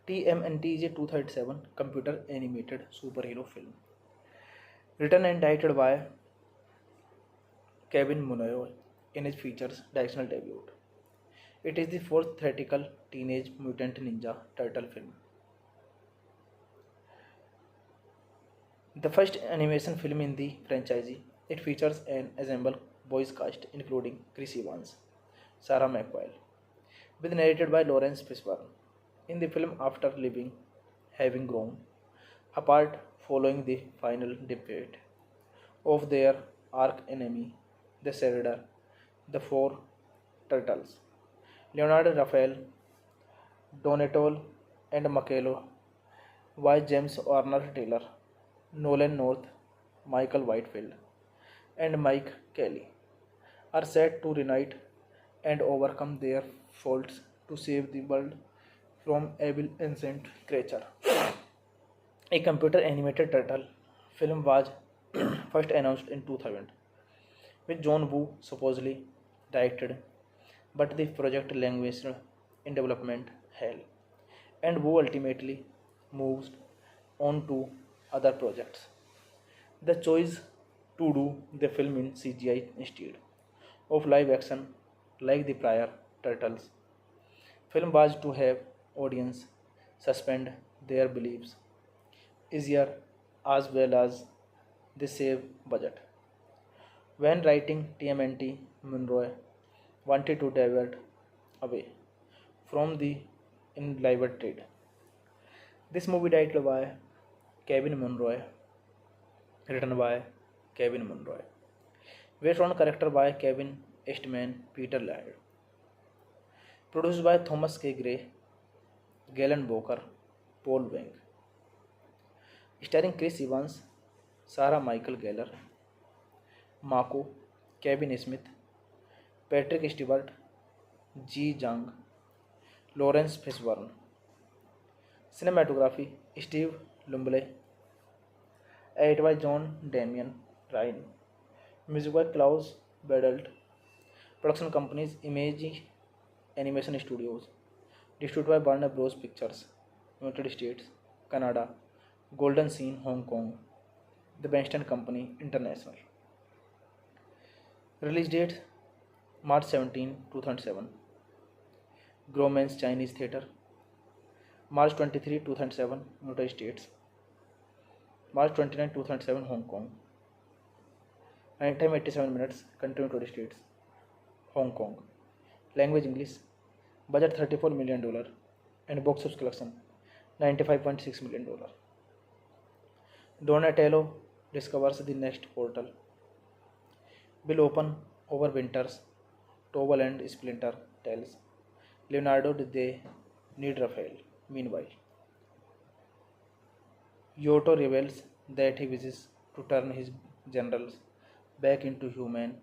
TMNT is a 2007 computer animated superhero film, written and directed by Kevin Munroe in his features directional debut. It is the fourth theatrical Teenage Mutant Ninja Turtle film. The first animation film in the franchise, it features an ensemble voice cast including Chris Evans, Sarah McQuarrie, with narrated by Lawrence Fishburne. In the film, after having grown apart following the final defeat of their arch enemy, the Shredder, the four turtles, Leonardo Raphael, Donatello and Michelangelo, by James Warner Taylor, Nolan North, Michael Whitefield, and Mike Kelly, are set to reunite and overcome their faults to save the world from evil ancient creature. A computer animated turtle film was first announced in 2000, with John Woo supposedly directed, but the project languished in development hell, and Woo ultimately moved on to other projects. The choice to do the film in CGI instead of live action like the prior Turtles film was to have audience suspend their beliefs easier as well as they save budget. When writing TMNT, Munroe wanted to divert away from the enlivered trade. This movie titled by Kevin Munroe, written by Kevin Munroe, based on character by Kevin Eastman, Peter Laird, Produced by Thomas K. Gray, Galen Boker, Paul Wang. Starring Chris Evans, Sarah Michael Gellar, Mako, Kevin Smith, Patrick Stewart, Ji Jang, Lawrence Fishburne. Cinematography Steve Lumble. Edited by John Damian Ryan. Music by Klaus Badelt. Production companies Image Animation Studios. Distributed by Warner Bros. Pictures. United States, Canada, Golden Scene, Hong Kong. The Benston Company International. Release date March 17, 2007. Gromans Chinese Theatre. March 23, 2007, United States. March 29, 2007, Hong Kong. And time 87 minutes. Country United States, Hong Kong. Language English. Budget $34 million. And box office collection $95.6 million. Donatello discovers the next portal. Will open over winters. Tobal and Splinter tells Leonardo they need Raphael. Meanwhile, Yoto reveals that he wishes to turn his generals back into human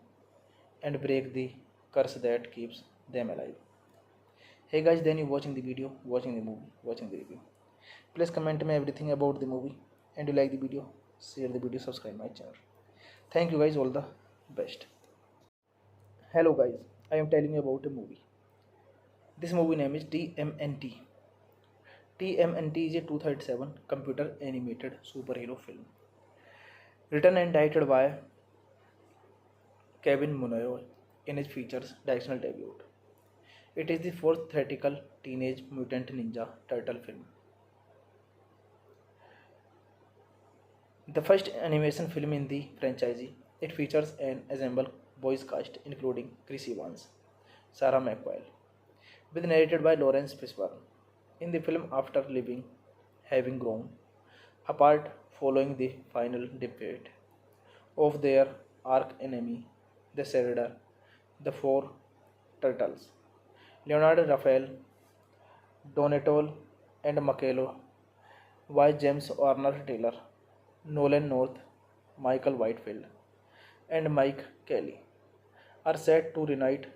and break the curse that keeps them alive. Hey guys, then you watching the video, watching the movie, watching the review. Please comment me everything about the movie, and you like the video, share the video, subscribe my channel. Thank you guys, all the best. Hello guys, I am telling you about a movie. This movie name is TMNT. TMNT is a 2007 computer animated superhero film. Written and directed by Kevin Munroe in his features directional debut. It is the fourth theatrical Teenage Mutant Ninja Turtle film. The first animation film in the franchise, it features an ensemble voice cast including Chris Evans, Sarah McQuarrie, with narrated by Lawrence Fishburne. In the film, after having grown apart following the final defeat of their arch enemy, the Shredder, the four turtles, Leonardo, Raphael, Donatello, and Michelangelo, by James Warner Taylor, Nolan North, Michael Whitefield, and Mike Kelly, are set to reunite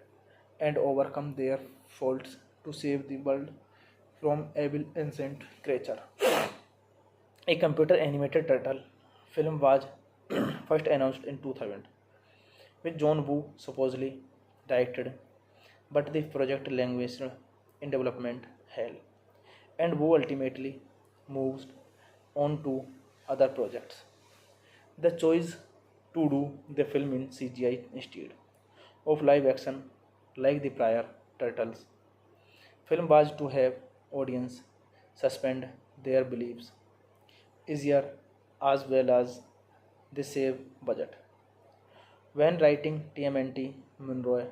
and overcome their faults to save the world from evil ancient creature. A computer animated turtle film was first announced in 2000, with John Woo supposedly directed, but the project languished in development hell, and Woo ultimately moved on to other projects. The choice to do the film in CGI instead of live action like the prior Turtles film was to have audience suspend their beliefs easier, as well as they save budget. When writing TMNT, Munroe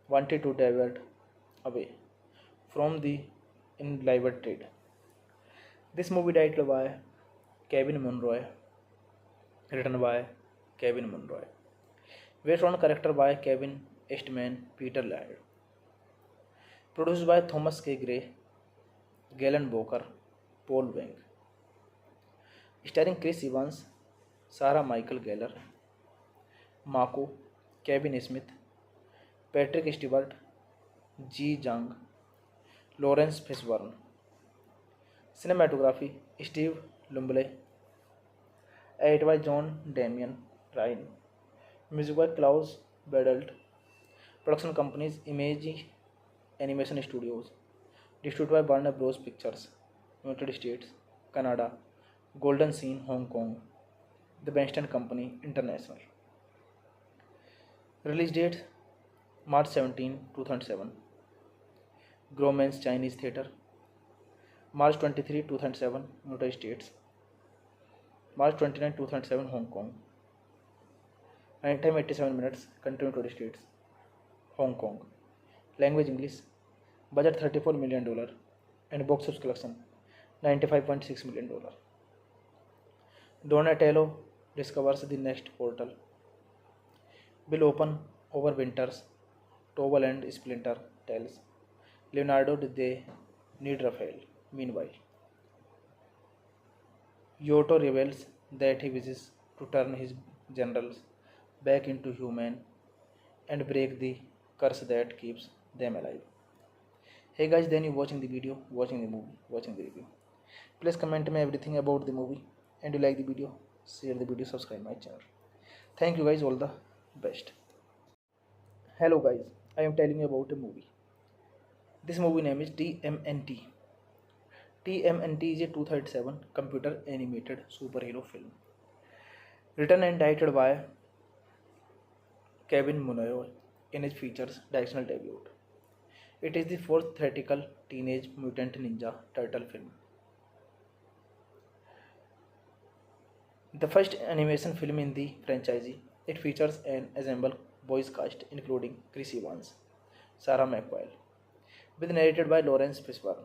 wanted to divert away from the enlivened trade. This movie directed by Kevin Munroe, written by Kevin Munroe, based on character by Kevin Eastman, Peter Laird, produced by Thomas K. Gray, Galen Boker, Paul Wang, starring Chris Evans, Sarah Michael Gellar, Mako, Kevin Smith, Patrick Stewart, Ji Jang, Lawrence Fishburne. Cinematography Steve Lumble. Edited by John Damian Ryan. Music by Klaus Badelt. Production companies Image Animation Studios. Distributed by Warner Bros. Pictures. United States, Canada, Golden Scene, Hong Kong. The Benston Company International. Release date March 17, 2007. Gromans Chinese Theatre. March 23, 2007, United States. March 29, 2007, Hong Kong. And time 87 minutes. Country United States, Hong Kong. Language English. Budget $34 million. And box office collection $95.6 million. Donatello discovers the next portal. Will open over winters. Tobal and Splinter tells Leonardo did they need Raphael? Meanwhile, Yoto reveals that he wishes to turn his generals back into human and break the curse that keeps them alive. Hey guys, then you watching the video, watching the movie, watching the review. Please comment me everything about the movie, and you like the video, share the video, subscribe my channel. Thank you guys, all the best. Hello guys, I am telling you about a movie. This movie name is TMNT. TMNT is a 2007 computer animated superhero film written and directed by Kevin Munoz in his features directional debut. It is the fourth theatrical Teenage Mutant Ninja Turtle film. The first animation film in the franchise, it features an ensemble voice cast including Chris Evans, Sarah McQuarrie, with narrated by Lawrence Fishburne.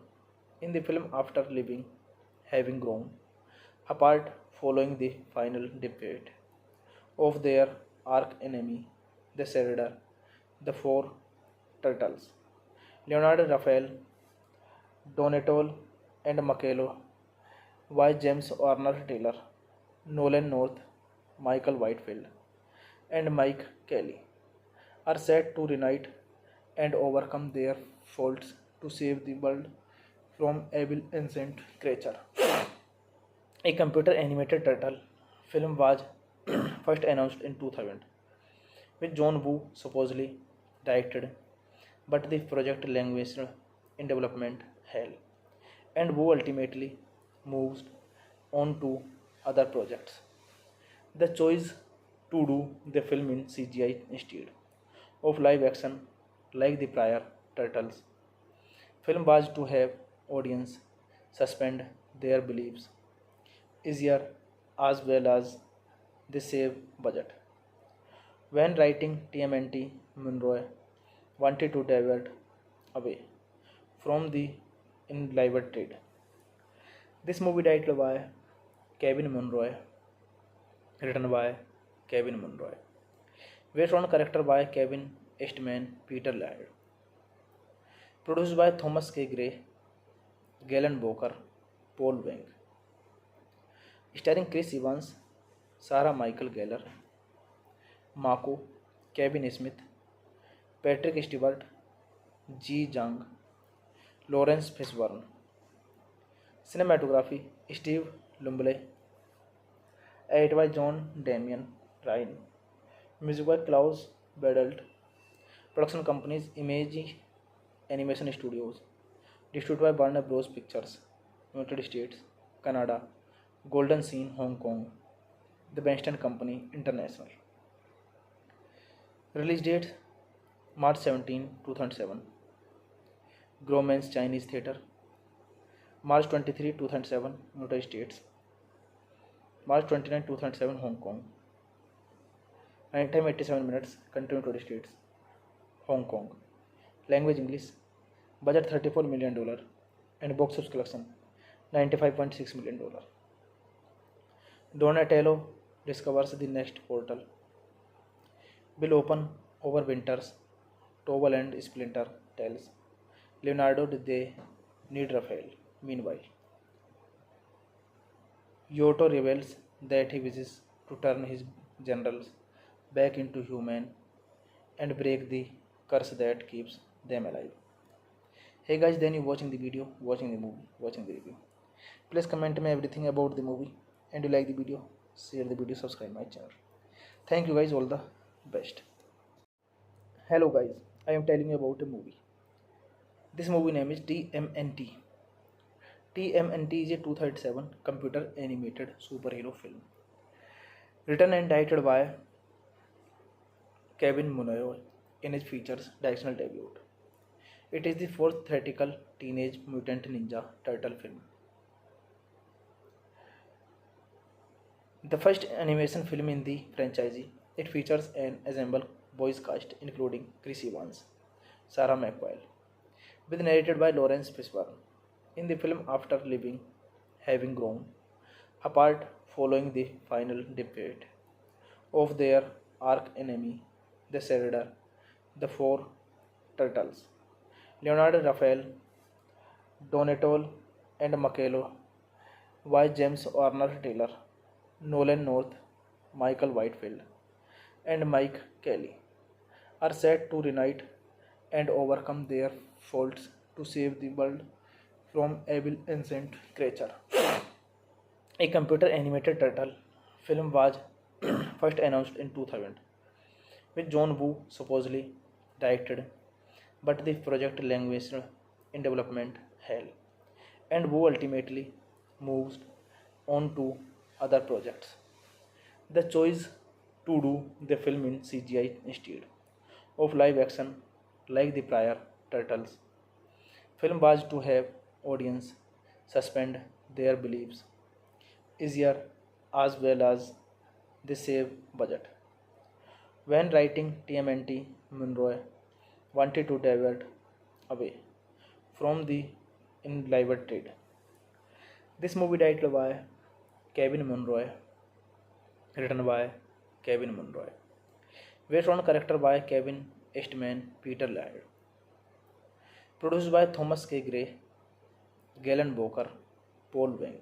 In the film, after having grown apart following the final defeat of their arch enemy, the Shredder, the four turtles, Leonardo Raphael, Donatello, and Michelangelo, by James Warner Taylor, Nolan North, Michael Whitefield, and Mike Kelly, are set to reunite and overcome their faults to save the world from evil ancient creature. A computer animated turtle film was first announced in 2000, with John Woo supposedly directed, but the project languished in development hell, and Woo ultimately moved on to other projects. The choice to do the film in CGI instead of live action like the prior Turtles film was to have audience suspend their beliefs easier as well as they save budget. When writing TMNT, Munro wanted to divert away from the enlivened trade. This movie directed by Kevin Munro, written by Kevin Munro, based on character by Kevin Eastman, Peter Laird, produced by Thomas K. Gray, Galen Booker, Paul Wang, starring Chris Evans, Sarah Michael Gellar, Mako, Kevin Smith, Patrick Stewart, Ji Jang, Lawrence Fishburne. Cinematography Steve Lumley, edited by John Damian Ryan, music by Klaus Badelt, production companies Image Animation Studios, distributed by Warner Bros. Pictures, United States, Canada, Golden Scene, Hong Kong, The Benston Company, International. Release date March 17, 2007. Gromans Chinese Theatre. March 23, 2007, United States. March 29, 2007, Hong Kong. Running time 87 minutes. Country United States. Hong Kong. Language English. Budget $34 million and box office collection $95.6 million. Donatello discovers the next portal will open over winters. Tobal and Splinter tells Leonardo they need Raphael. Meanwhile, Yoto reveals that he wishes to turn his generals back into human and break the curse that keeps them alive. Hey guys, then you watching the video, watching the movie, watching the review. Please comment me everything about the movie, and you like the video, share the video, subscribe my channel. Thank you guys, all the best. Hello guys, I am telling you about a movie. This movie name is TMNT. TMNT is a 2007 computer animated superhero film written and directed by Kevin Munoz in his features directional debut. It is the fourth theatrical Teenage Mutant Ninja Turtle film. The first animation film in the franchise, it features an ensemble voice cast including Chris Evans, Sarah McQuarrie, with narrated by Lawrence Fishburne. In the film, after having grown apart following the final defeat of their arch enemy, the Shredder, the four turtles, Leonardo Raphael, Donatello and Michelangelo, by James Warner Taylor, Nolan North, Michael Whitefield, and Mike Kelly, are set to reunite and overcome their faults to save the world from evil ancient creature. A computer animated turtle film was first announced in 2000, with John Woo supposedly directed, but the project languished in development hell, and Woo ultimately moved on to other projects. The choice to do the film in CGI instead of live action like the prior Turtles film was to have audience suspend their beliefs easier as well as they save budget. When writing TMNT, Munroe wanted to divert away from the enlivered trade. This movie titled by Kevin Munroe, written by Kevin Munroe, based on character by Kevin Eastman, Peter Laird, produced by Thomas K. Gray, Galen Boker, Paul Wang,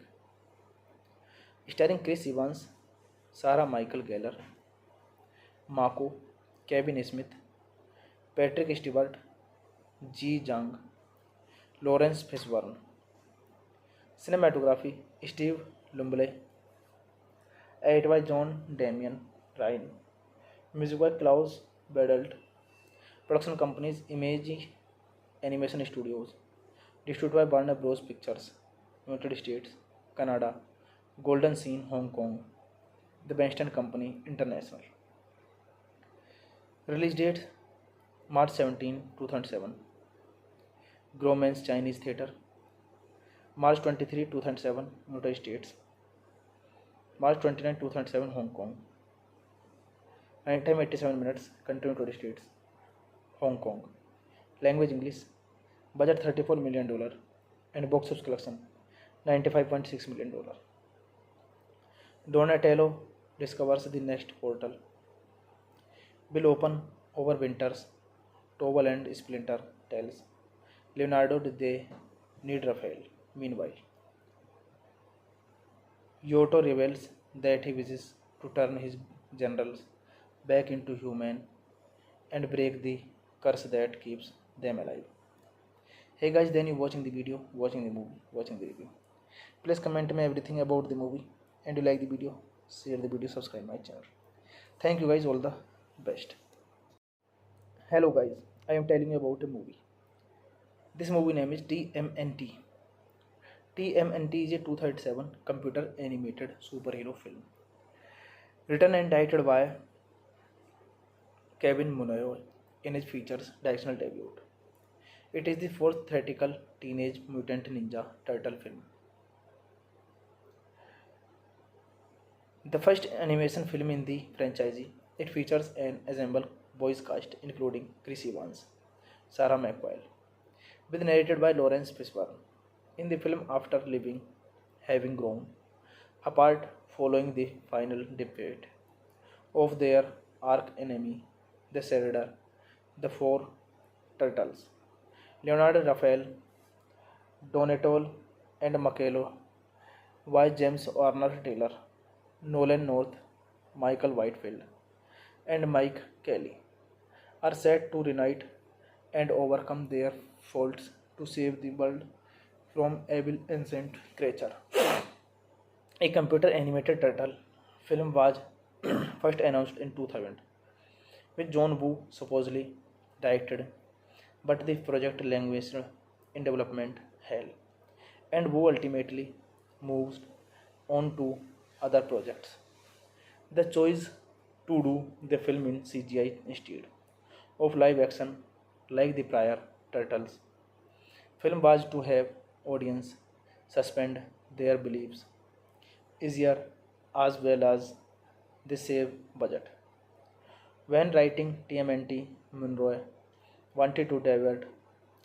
starring Chris Evans, Sarah Michael Gellar, Mako, Kevin Smith, Patrick Stewart, Ji Jang, Lawrence Fishburne. Cinematography Steve Lumley, edited by John Damian Ryan, music by Klaus Badelt, production companies Image Animation Studios, distributed by Warner Bros. Pictures, United States, Canada, Golden Scene, Hong Kong, The Benston Company, International. Release date March 17, 2007. Grauman's Chinese Theatre, March 23, 2007, United States, March 29, 2007, Hong Kong. Running time 87 minutes, country United States, Hong Kong. Language English. Budget $34 million and box office collection $95.6 million. Donatello discovers the next portal will open over winters. Tobal and Splinter tells Leonardo they need Raphael. Meanwhile, Yoto reveals that he wishes to turn his generals back into human and break the curse that keeps them alive. Hey guys, then you watching the video, watching the movie, watching the review. Please comment me everything about the movie, and you like the video, share the video, subscribe my channel. Thank you guys, all the best. Hello guys, I am telling you about a movie. This movie name is TMNT. TMNT is a 2007 computer animated superhero film, written and directed by Kevin Munroe in his features directional debut. It is the fourth theatrical Teenage Mutant Ninja Turtle film. The first animation film in the franchise, it features an ensemble voice cast including Chris Evans, Sarah McQuarrie, with narrated by Lawrence Fishburne. In the film, after having grown apart following the final defeat of their arch enemy, the Shredder, the four turtles, Leonardo Raphael, Donatello and Michelangelo, by James Warner Taylor, Nolan North, Michael Whitefield, and Mike Kelly, are set to reunite and overcome their faults to save the world from evil ancient creature. A computer animated turtle film was first announced in 2000, with John Woo supposedly directed, but the project languished in development hell, and Woo ultimately moved on to other projects. The choice to do the film in CGI instead of live action like the prior Turtles film was to have audience suspend their beliefs easier as well as they save budget. When writing TMNT, Munroe wanted to divert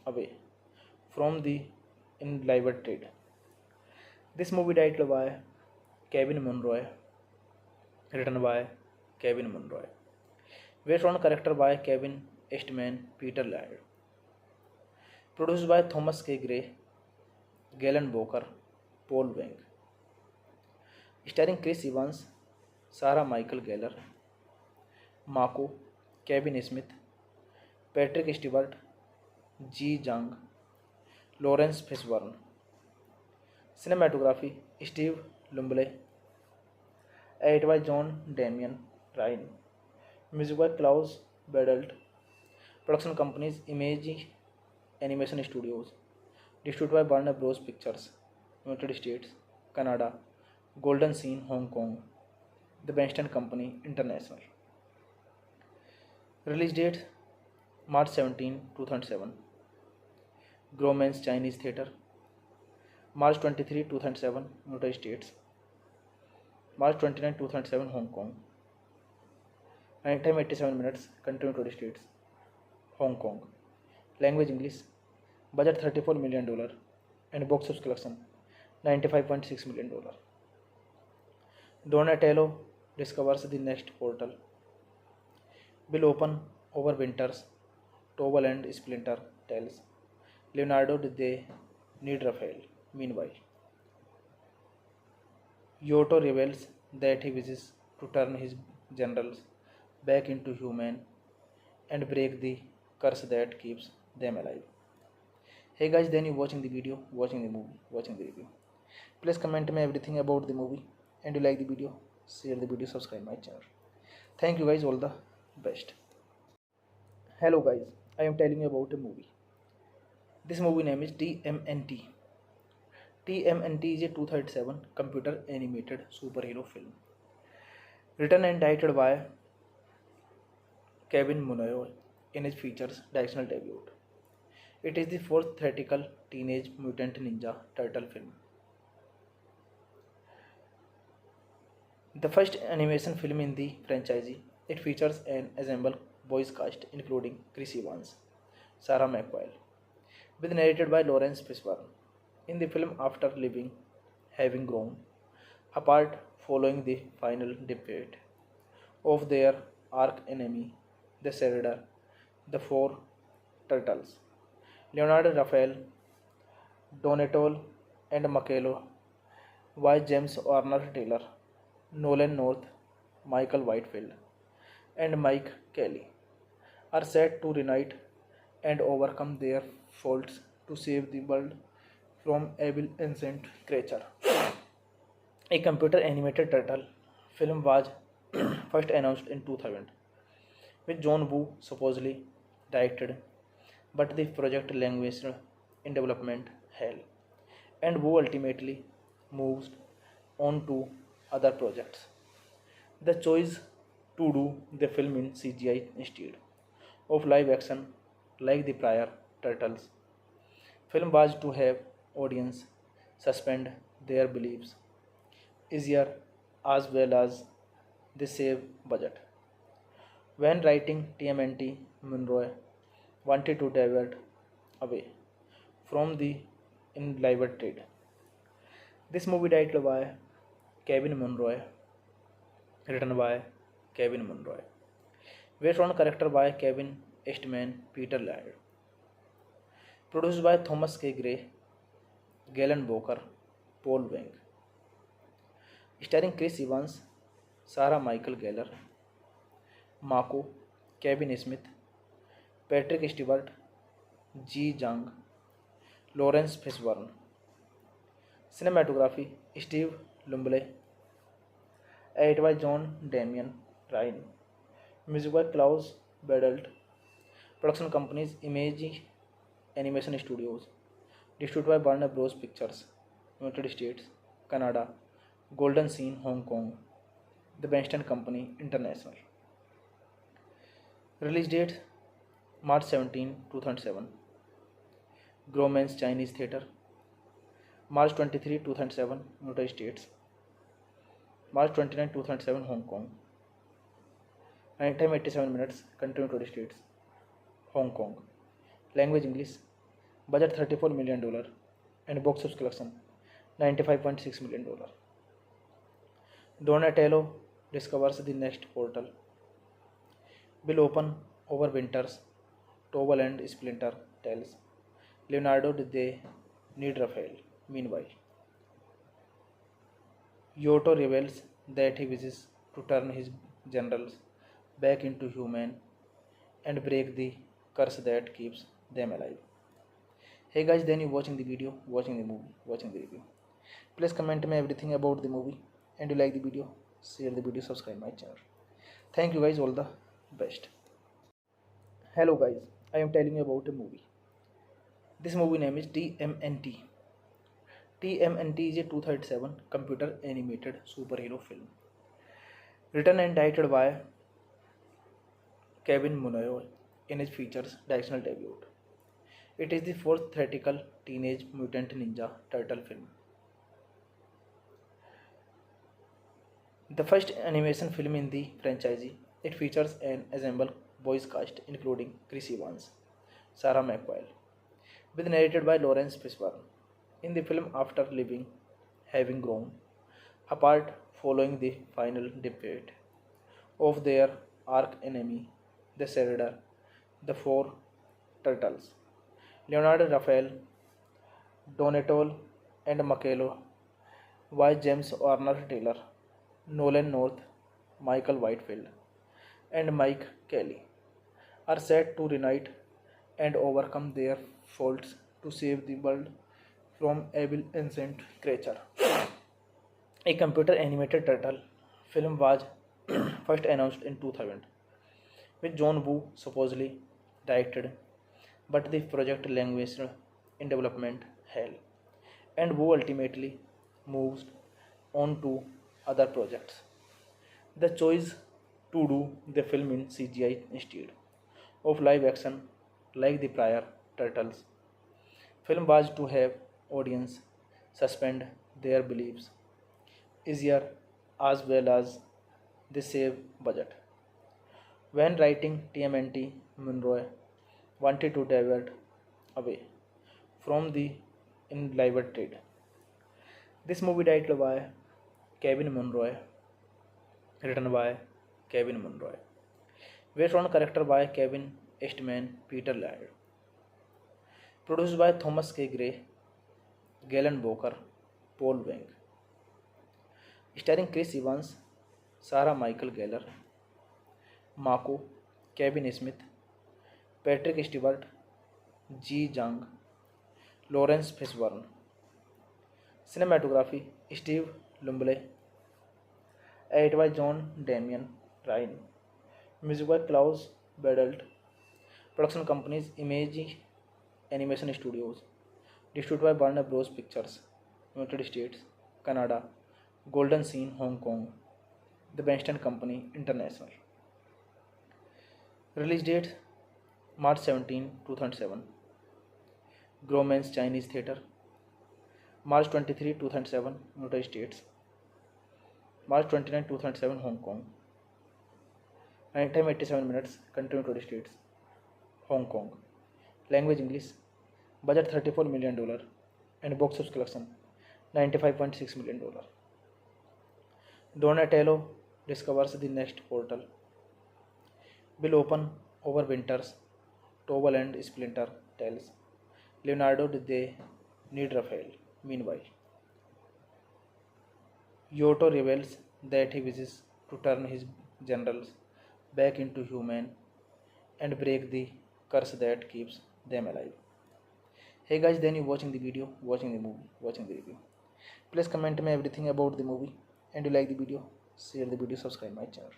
away from the enlivered trade. This movie titled by Kevin Munroe, written by Kevin Munroe, based on character by Kevin Eastman, Peter Laird, Produced by Thomas K. Gray, Galen Boker, Paul Wang. Starring Chris Evans, Sarah Michael Gellar, Mako, Kevin Smith, Patrick Stewart, Ji Jang, Lawrence Fishburne. Cinematography Steve Lumble, edited by John Damian Ryan. Music by Klaus Badelt. Production companies Image Animation Studios. Distributed by Warner Bros. Pictures, United States, Canada, Golden Scene, Hong Kong, The Benston Company, International. Release date March 17, 2007. Gromans Chinese Theatre. March 23, 2007, United States. March 29, 2007, Hong Kong. Running time 87 minutes. Country United States, Hong Kong. Language English. Budget $34 million and box office collection $95.6 million. Donatello discovers the next portal. Will open over winters. Tobal and Splinter tells Leonardo they need Raphael. Meanwhile, Yoto reveals that he wishes to turn his generals back into human and break the curse that keeps them alive. Hey guys, then you watching the video, watching the movie, watching the review. Please comment me everything about the movie, and you like the video, share the video, subscribe my channel. Thank you guys, all the best. Hello guys, I am telling you about a movie. This movie name is TMNT. TMNT is a 2007 computer animated superhero film. Written and directed by Kevin Munroe in his features directional debut. It is the fourth theatrical Teenage Mutant Ninja Turtle film. The first animation film in the franchise, it features an ensemble voice cast including Chris Evans, Sarah McQuarrie, with narrated by Lawrence Fishburne. In the film, after having grown apart following the final defeat of their arch enemy, the Shredder, the four turtles, Leonardo, Raphael, Donatello, and Michelangelo, by James Warner Taylor, Nolan North, Michael Whitefield, and Mike Kelly, are set to reunite and overcome their faults to save the world from evil ancient creature. A computer animated turtle film was first announced in 2000, with John Woo supposedly directed, but the project languished in development hell, and Woo ultimately moved on to other projects. The choice to do the film in CGI instead of live action like the prior Turtles film was to have audience suspend their beliefs easier, as well as they save budget. When writing TMNT, Munroe wanted to divert away from the inlivered. This movie directed by Kevin Munroe, written by Kevin Munroe, based on character by Kevin Eastman, Peter Laird, produced by Thomas K. Gray, Galen Boker, Paul Wang, starring Chris Evans, Sarah Michael Gellar, Mako, Kevin Smith, Patrick Stewart, Ji Jang, Lawrence Fishburne. Cinematography Steve Lumble, edited by John Damian Ryan. Music by Klaus Badelt. Production companies Image Animation Studios. Distributed by Warner Bros. Pictures, United States, Canada, Golden Scene, Hong Kong, The Benston Company, International. Release date March 17, 2007. Gromans Chinese Theatre. March 23, 2007, United States. March 29, 2007, Hong Kong. Running time 87 minutes. Country United States, Hong Kong. Language English. Budget $34 million and box office collection $95.6 million. Donatello discovers the next portal. Will open over winters. Tobal and Splinter tells Leonardo did they need Raphael? Meanwhile, Yoto reveals that he wishes to turn his generals back into human and break the curse that keeps them alive. Hey guys, then you watching the video, watching the movie, watching the review. Please comment me everything about the movie and you like the video, share the video, subscribe my channel. Thank you guys, all the best. Hello guys, I am telling you about a movie. This movie name is TMNT. TMNT is a 2007 computer animated superhero film. Written and directed by Kevin Munoz in his features directional debut. It is the fourth theatrical Teenage Mutant Ninja Turtle film. The first animation film in the franchise, it features an ensemble voice cast including Chris Evans, Sarah McQuarrie, with narrated by Lawrence Fishburne. In the film, after having grown apart following the final defeat of their arch enemy, the Shredder, the four turtles, Leonardo Raphael, Donatello, and Michelangelo, by James Warner Taylor, Nolan North, Michael Whitefield, and Mike Kelly, are set to reunite and overcome their faults to save the world from evil ancient creature. A computer animated turtle film was first announced in 2000, with John Woo supposedly directed, but the project languished in development hell, and Woo ultimately moved on to other projects. The choice to do the film in CGI instead of live action like the prior Turtles film was to have audience suspend their beliefs easier as well as they save budget. When writing TMNT, Munro wanted to divert away from the enlivened trade. This movie directed by Kevin Munro, written by Kevin Munro, based on character by Kevin Eastman, Peter Laird, produced by Thomas K. Gray, Galen Booker, Paul Wang, starring Chris Evans, Sarah Michael Gellar, Mako, Kevin Smith, Patrick Stewart, Ji Jang, Lawrence Fishburne. Cinematography Steve Lumley, edited by John Damian Ryan, music by Klaus Badelt, production companies Image Animation Studios, distributed by Warner Bros. Pictures, United States, Canada, Golden Scene, Hong Kong, The Benston Company, International. Release date March 17, 2007. Gromans Chinese Theatre. March 23, 2007, United States. March 29, 2007, Hong Kong. Running time 87 minutes. Country United States. Hong Kong. Language English. Budget $34 million. And box office collection $95.6 million. Donatello discovers the next portal will open over winters. Tobal and Splinter tells Leonardo did they need Raphael. Meanwhile, Yoto reveals that he wishes to turn his generals back into human and break the curse that keeps them alive. Hey guys, then you watching the video, watching the movie, watching the review. Please comment me everything about the movie and you like the video, share the video, subscribe my channel.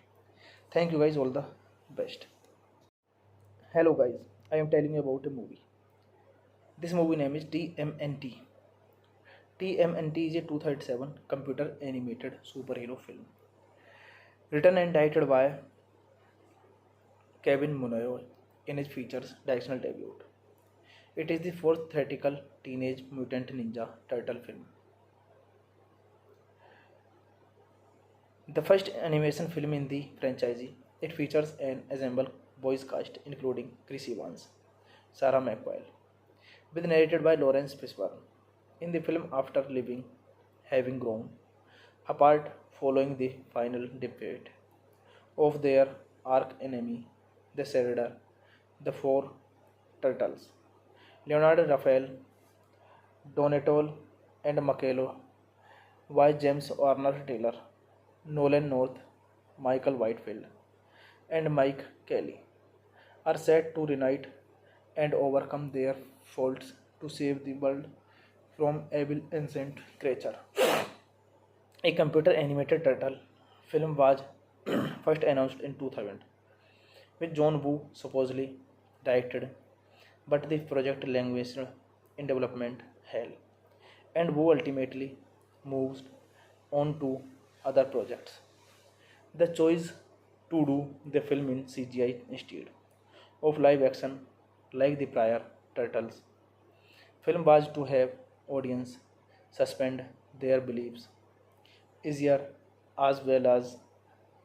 Thank you guys, all the best. Hello guys, I am telling you about a movie. This movie name is TMNT. TMNT is a 2007 computer animated superhero film. Written and directed by Kevin Munoz in his features directional debut. It is the fourth theatrical Teenage Mutant Ninja Turtle film. The first animation film in the franchise, it features an ensemble voice cast including Chris Evans, Sarah McQuarrie, with narrated by Lawrence Fishburne. In the film, after having grown apart following the final defeat of their arch enemy, the Shredder, the four turtles, Leonardo Raphael, Donatello and Michelangelo, by James Warner Taylor, Nolan North, Michael Whitefield, and Mike Kelly, are set to reunite and overcome their faults to save the world from evil ancient creature. A computer animated turtle film was first announced in 2000, with John Woo supposedly directed, but the project languished in development hell, and Woo ultimately moved on to other projects. The choice to do the film in CGI instead of live action like the prior Turtles film was to have audience suspend their beliefs easier as well as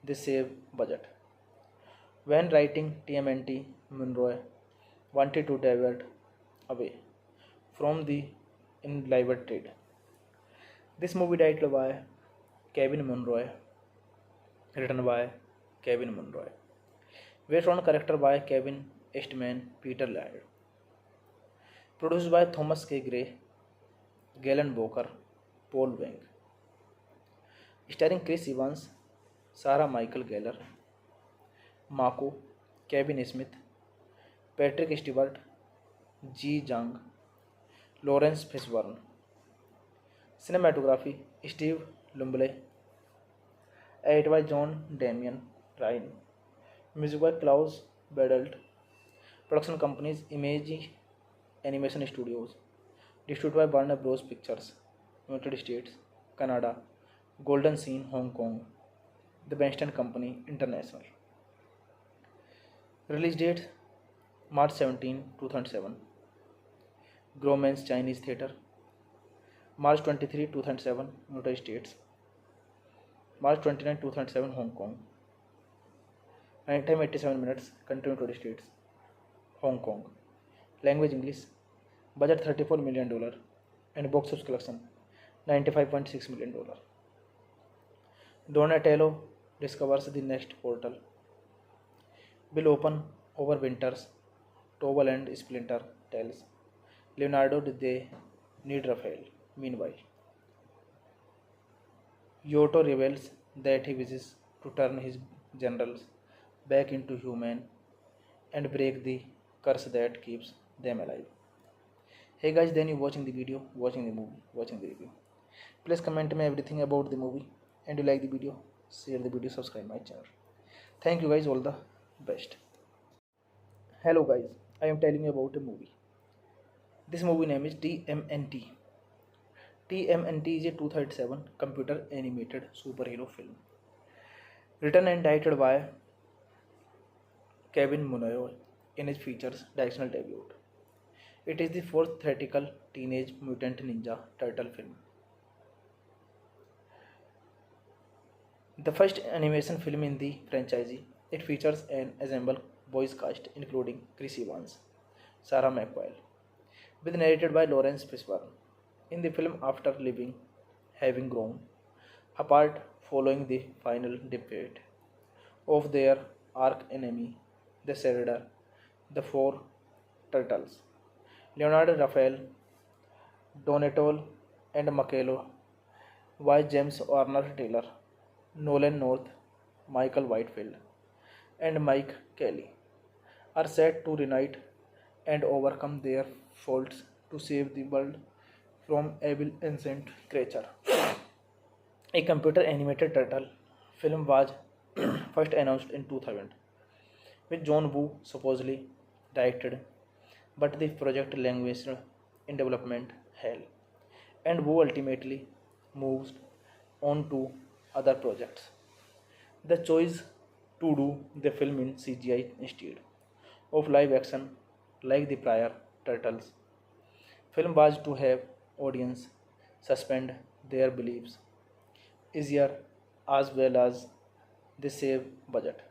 they save budget. When writing TMNT, Munroe wanted to divert away from the inlivered. This movie directed by Kevin Munroe, written by Kevin Munroe, based on character by Kevin Eastman, Peter Laird, produced by Thomas K. Gray, Galen Boker, Paul Wang, starring Chris Evans, Sarah Michael Gellar, Mako, Kevin Smith, Patrick Stewart, Ji Jang, Lawrence Fishburne. Cinematography Steve Lumble, edited by John Damian Ryan, music by Klaus Badelt, production companies Image Animation Studios, distributed by Warner Bros. Pictures, United States, Canada, Golden Scene, Hong Kong, The Benston Company International. Release date March 17, 2007. Grauman's Chinese Theatre. March 23, 2007, United States. March 29, 2007, Hong Kong. Time 87 minutes. Country United States. Hong Kong. Language English. Budget $34 million and box office collection $95.6 million. Donatello discovers the next portal will open over winters. Tobal and Splinter tells Leonardo they need Raphael. Meanwhile, Yoto reveals that he wishes to turn his generals back into human and break the curse that keeps them alive. Hey guys, then you watching the video, watching the movie, watching the review. Please comment me everything about the movie, and you like the video, share the video, subscribe my channel. Thank you guys, all the best. Hello guys, I am telling you about a movie. This movie name is TMNT. TMNT is a 2007 computer animated superhero film, written and directed by Kevin Munroe in his features directional debut. It is the fourth theatrical Teenage Mutant Ninja Turtle film. The first animation film in the franchise, it features an ensemble voice cast including Chris Evans, Sarah McQuarrie, with narrated by Lawrence Fishburne. In the film, after having grown apart following the final defeat of their arch enemy, the Shredder, the four turtles, Leonardo Raphael, Donatello and Michelangelo, by James Warner Taylor, Nolan North, Michael Whitefield, and Mike Kelly, are set to reunite and overcome their faults to save the world from evil ancient creature. A computer animated turtle film was first announced in 2000, with John Woo supposedly directed, but the project languished in development hell, and Woo ultimately moved on to other projects. The choice to do the film in CGI instead of live action like the prior Turtles film was to have audience suspend their beliefs easier as well as they save budget.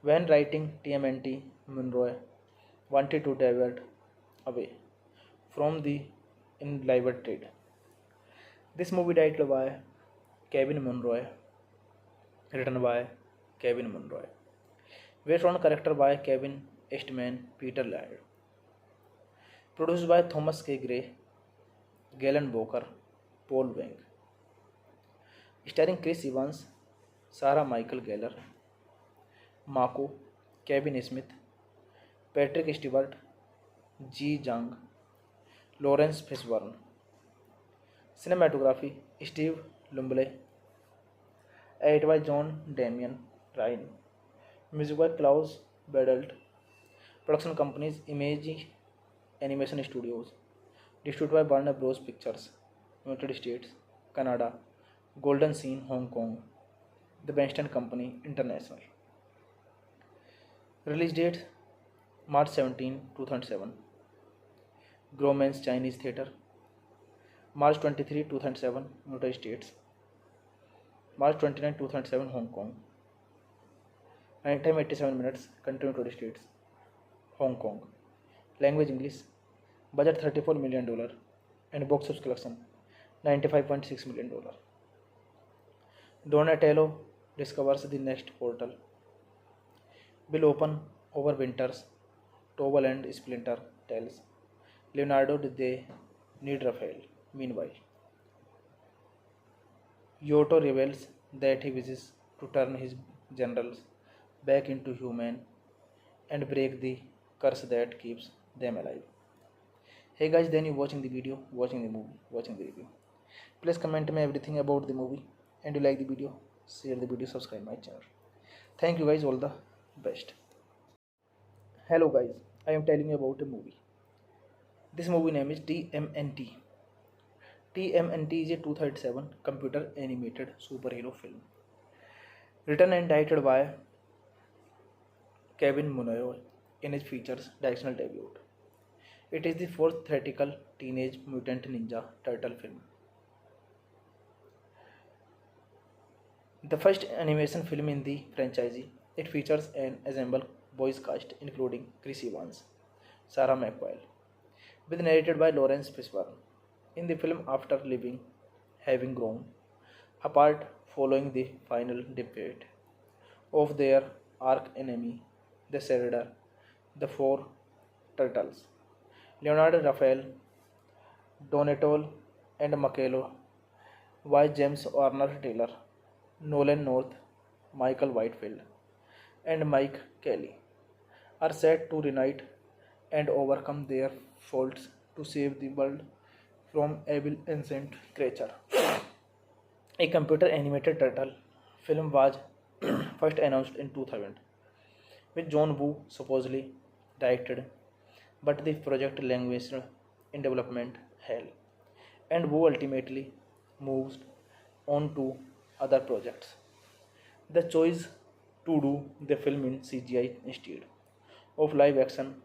When writing TMNT, Munroe wanted to divert away from the inlivered. This movie directed by Kevin Munroe, written by Kevin Munroe, based on character by Kevin Eastman, Peter Laird, Produced by Thomas K. Gray, Galen Boker, Paul Wang. Starring Chris Evans, Sarah Michael Gellar, Mako, Kevin Smith, Patrick Stewart, Ji Jang, Lawrence Fishburne. Cinematography Steve Lumble. Edited by John Damian Ryan. Music by Klaus Badelt. Production companies Image Animation Studios. Distributed by Warner Bros. Pictures. United States, Canada, Golden Scene, Hong Kong. The Bernstein Company International. Release date March 17, 2007. Gromans Chinese Theatre. March 23, 2007, United States. March 29, 2007, Hong Kong. Running time 87 minutes. Country United States, Hong Kong. Language English. Budget $34 million and box office collection $95.6 million. Donatello discovers the next portal. Will open over winters. Tobal and Splinter tells Leonardo they need Raphael. Meanwhile, Yoto reveals that he wishes to turn his generals back into human and break the curse that keeps them alive. Hey guys, then you watching the video, watching the movie, watching the review. Please comment me everything about the movie, and you like the video, share the video, subscribe my channel. Thank you guys, all the best. Hello guys, I am telling you about a movie. This movie name is TMNT. TMNT is a 2007 computer animated superhero film. Written and directed by Kevin Munroe in his features directional debut. It is the fourth theatrical Teenage Mutant Ninja Turtle film. The first animation film in the franchise, it features an ensemble voice cast including Chris Evans, Sarah McQuarrie, with narrated by Lawrence Fishburne. In the film, after having grown apart following the final defeat of their arch enemy, the Shredder, the four turtles, Leonardo Raphael, Donatello, and Michelangelo, by James Warner Taylor, Nolan North, Michael Whitefield, and Mike Kelly, are set to reunite and overcome their faults to save the world from evil ancient creature. A computer animated turtle film was first announced in 2000, with John Woo supposedly directed, but the project languished in development hell, and Woo ultimately moved on to other projects. The choice to do the film in CGI instead of live action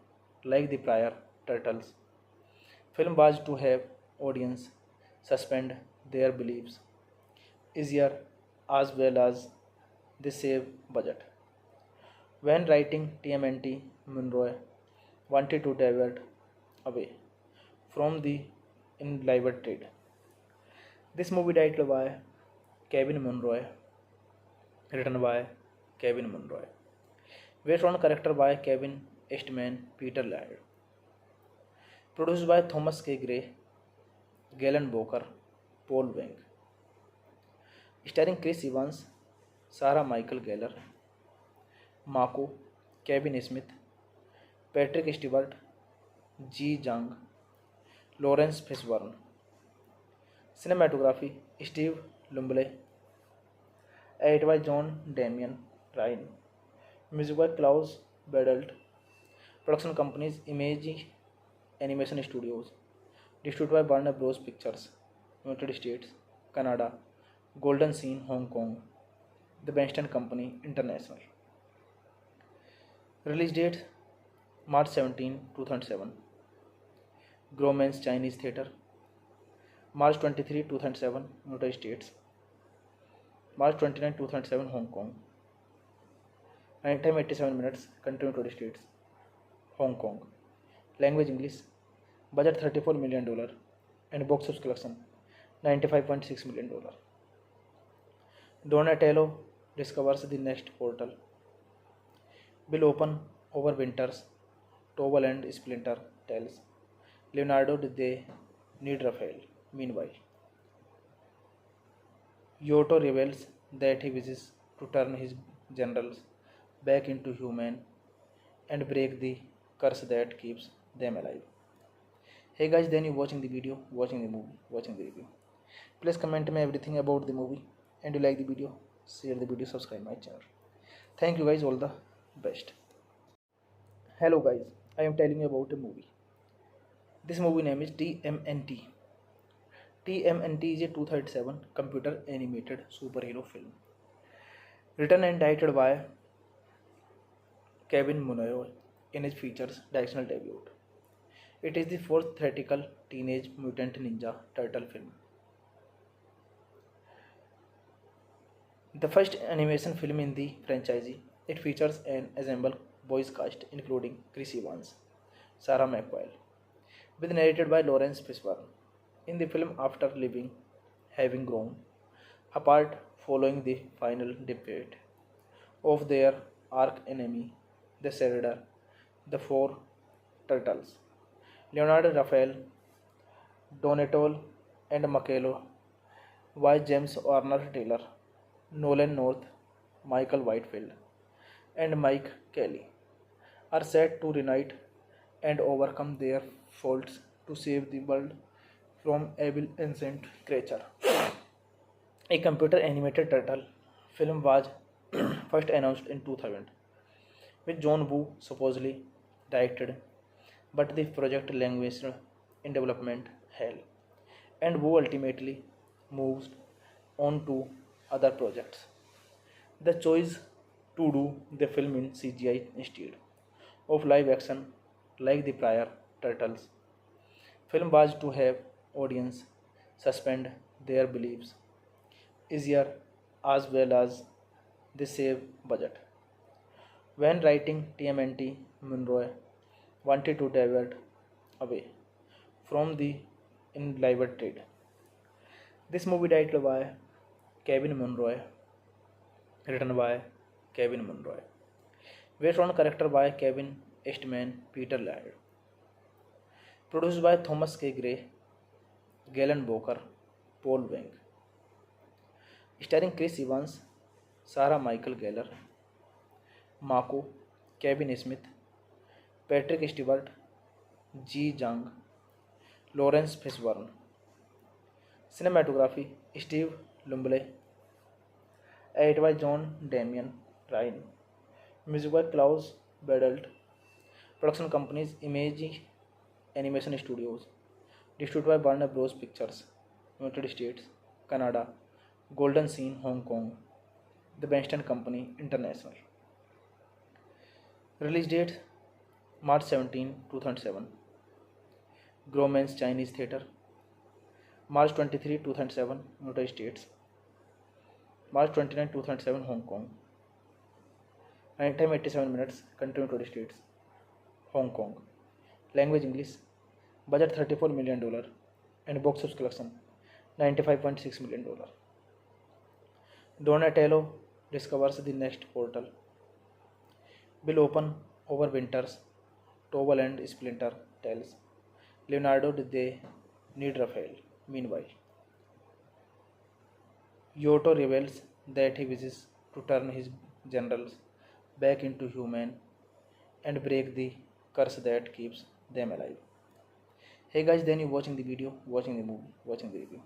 like the prior Turtles film was to have audience suspend their beliefs easier as well as they save budget. When writing TMNT, Munroe wanted to divert away from the enlivered trade. This movie directed by Kevin Munroe, written by Kevin Munroe, based on character by Kevin Eastman, Peter Laird, produced by Thomas K. Gray, Galen Boker, Paul Wang, starring Chris Evans, Sarah Michael Gellar, Mako, Kevin Smith, Patrick Stewart, Ji Jang, Lawrence Fishburne. Cinematography Steve Lumble. Edited by John Damian Ryan. Music by Klaus Badelt. Production companies Image Animation Studios. Distributed by Warner Bros. Pictures. United States, Canada, Golden Scene, Hong Kong. The Bernstein Company International. Release date March 17, 2007. Gromans Chinese Theatre. March 23, 2007, United States. March 29, 2007, Hong Kong. Running time 87 minutes. Country United States, Hong Kong. Language English. Budget $34 million and box office collection $95.6 million. Donatello discovers the next portal. Will open over winters. Tobal and Splinter tells Leonardo did they need Raphael? Meanwhile, Yoto reveals that he wishes to turn his generals back into human and break the curse that keeps them alive. Hey guys, then you watching the video, watching the movie, watching the review. Please comment me everything about the movie and you like the video, share the video, subscribe my channel. Thank you guys, all the best. Hello guys, I am telling you about a movie. This movie name is TMNT. TMNT is a 2007 computer animated superhero film. Written and directed by Kevin Munroe in his features directional debut. It is the fourth theatrical Teenage Mutant Ninja Turtle film. The first animation film in the franchise, it features an ensemble voice cast including Chris Evans, Sarah McQuarrie, with narrated by Lawrence Fishburne. In the film, after having grown apart following the final defeat of their arch enemy, the Shredder, the four turtles, Leonardo Raphael, Donatello, and Michelangelo, by James Warner Taylor, Nolan North, Michael Whitefield, and Mike Kelly, are set to reunite and overcome their faults to save the world from evil ancient creature. A computer animated turtle film was first announced in 2000, with John Woo supposedly directed, but the project languished in development hell, and Woo ultimately moved on to other projects. The choice to do the film in CGI instead of live action like the prior Turtles film was to have audience suspend their beliefs easier as well as they save budget. When writing TMNT, Munroe wanted to divert away from the enlivened trade. This movie directed by Kevin Munroe, written by Kevin Munroe, based on character by Kevin Eastman, Peter Laird, produced by Thomas K. Gray, Galen Boker, Paul Wang, starring Chris Evans, Sarah Michael Gellar, Mako, Kevin Smith, Patrick Stewart, Ji Jang, Lawrence Fishburne. Cinematography Steve Lumble, edited by John Damian Ryan, music by Klaus Badelt, production companies Image Animation Studios, distributed by Warner Bros. Pictures, United States, Canada, Golden Scene, Hong Kong, The Benston Company International. Release date March 17, 2007. Grauman's Chinese Theatre. March 23, 2007, United States. March 29, 2007, Hong Kong. Running time 87 minutes. Country United States. Hong Kong. Language English. Budget $34 million and box office collection $95.6 million. Donatello discovers the next portal will open over winters. Tobal and Splinter tells Leonardo did they need Raphael. Meanwhile, Yoto reveals that he wishes to turn his generals back into human and break the curse that keeps them alive. Hey guys, then you watching the video, watching the movie, watching the review.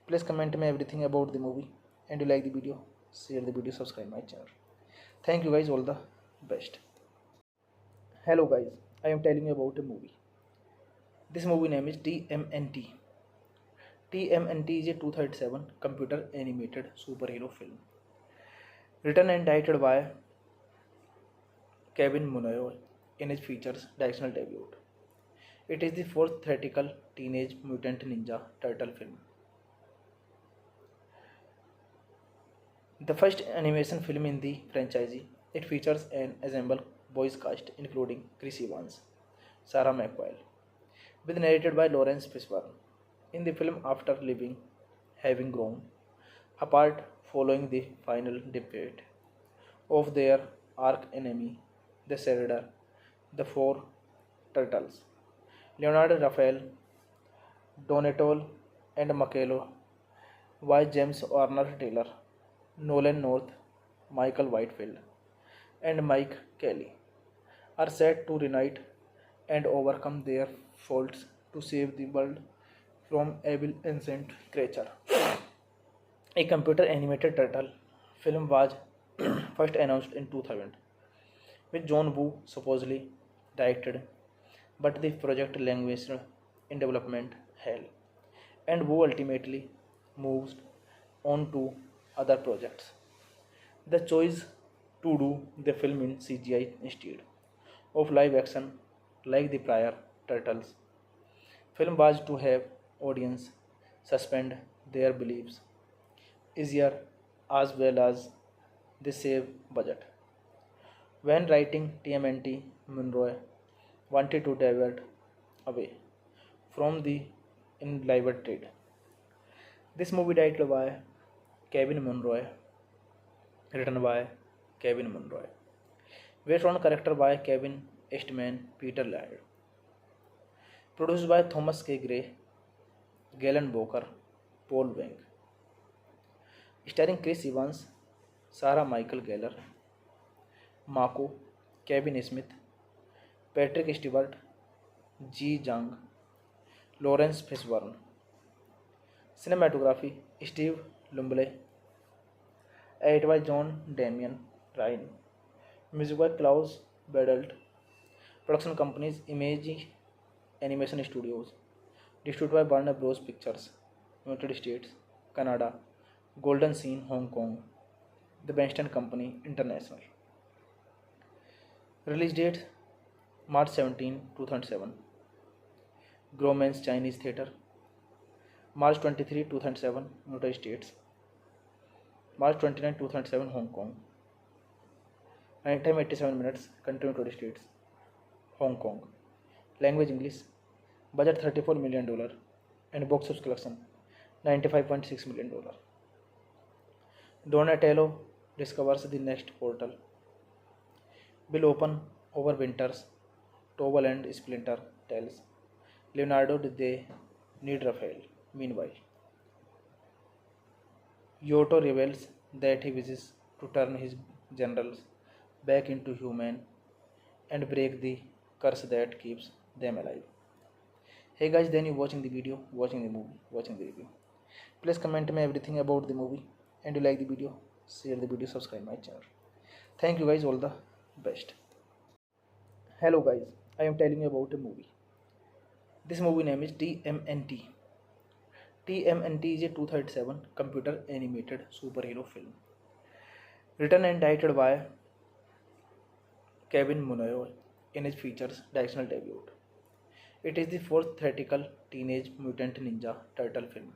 Please comment me everything about the movie and you like the video, share the video, subscribe my channel. Thank you guys, all the best. Hello guys, I am telling you about a movie. This movie name is TMNT. TMNT is a 2007 computer animated superhero film. Written and directed by Kevin Munroe in his features directional debut. It is the fourth theatrical Teenage Mutant Ninja Turtle film. The first animation film in the franchise, it features an ensemble voice cast including Chris Evans, Sarah McQuarrie, with narrated by Lawrence Fishburne. In the film, after having grown apart following the final defeat of their arch enemy, the Shredder, the four turtles, Leonardo Raphael, Donatello and Michelangelo by James Warner Taylor, Nolan North, Michael Whitefield, and Mike Kelly are set to reunite and overcome their faults to save the world from evil ancient creature. A computer animated turtle film was first announced in 2000, with John Woo supposedly directed, but the project languished in development hell, and Woo ultimately moved on to other projects. The choice to do the film in CGI instead of live action like the prior Turtles film was to have audience suspend their beliefs easier as well as they save budget. When writing TMNT, Munroe wanted to divert away from the enlivered trade. This movie directed by Kevin Munroe, written by Kevin Munroe, based on character by Kevin Eastman, Peter Laird, produced by Thomas K. Gray, Galen Boker, Paul Wang, starring Chris Evans, Sarah Michael Gellar, Mako, Kevin Smith, Patrick Stewart, Ji Jung, Lawrence Fishburne. Cinematography Steve Lumble, edited by John Damian Ryan, music by Klaus Badelt, production companies Image Animation Studios, distributed by Warner Bros. Pictures, United States, Canada, Golden Scene, Hong Kong, The Benston Company International. Release date March 17, 2007. Grauman's Chinese Theatre. March 23, 2007, United States. March 29, 2007, Hong Kong. Time 87 minutes. Country United States. Hong Kong. Language English. Budget $34 million and box office collection $95.6 million. Donatello discovers the next portal. Will open over winters. Tobal and Splinter tells Leonardo they need Raphael. Meanwhile, Yoto reveals that he wishes to turn his generals back into human and break the curse that keeps them alive. Hey guys, then you watching the video, watching the movie, watching the review. Please comment me everything about the movie, and you like the video, share the video, subscribe my channel. Thank you guys, all the best. Hello guys, I am telling you about a movie. This movie name is TMNT. TMNT is a 2007 computer animated superhero film, written and directed by Kevin Munroe in his features directional debut. It is the fourth theatrical Teenage Mutant Ninja Turtle film.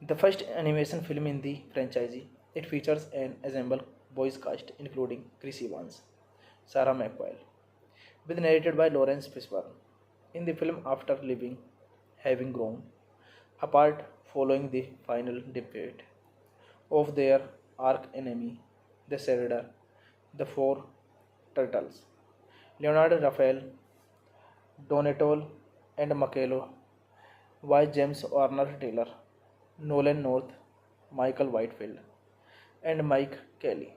The first animation film in the franchise, it features an ensemble voice cast including Chris Evans, Sarah McQuarrie, with narrated by Lawrence Fishburne. In the film, after having grown apart following the final defeat of their arch enemy, the Shredder, the four turtles, Leonardo Raphael, Donatello and Michelangelo by James Warner Taylor, Nolan North, Michael Whitefield, and Mike Kelly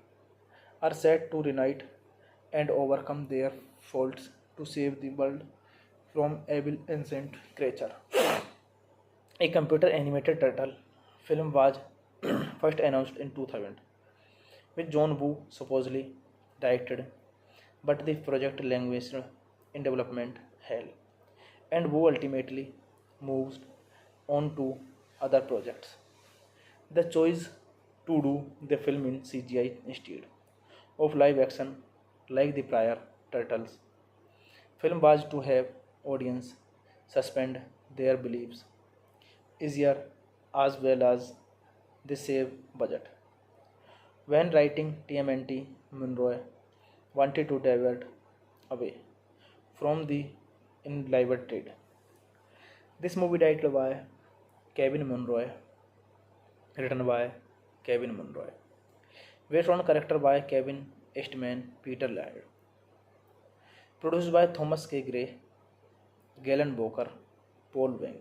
are set to reunite and overcome their faults to save the world from evil ancient creature. A computer animated turtle film was first announced in 2000, with John Woo supposedly directed, but the project languished in development hell, and Woo ultimately moved on to other projects. The choice to do the film in CGI instead of live action like the prior Turtles film was to have audience suspend their beliefs easier as well as they save budget. When writing TMNT, Munroe wanted to divert away from the enlivered trade. This movie directed by Kevin Munroe, written by Kevin Munroe, based on character by Kevin Eastman, Peter Laird, Produced by Thomas K. Gray, Galen Boker, Paul Wang.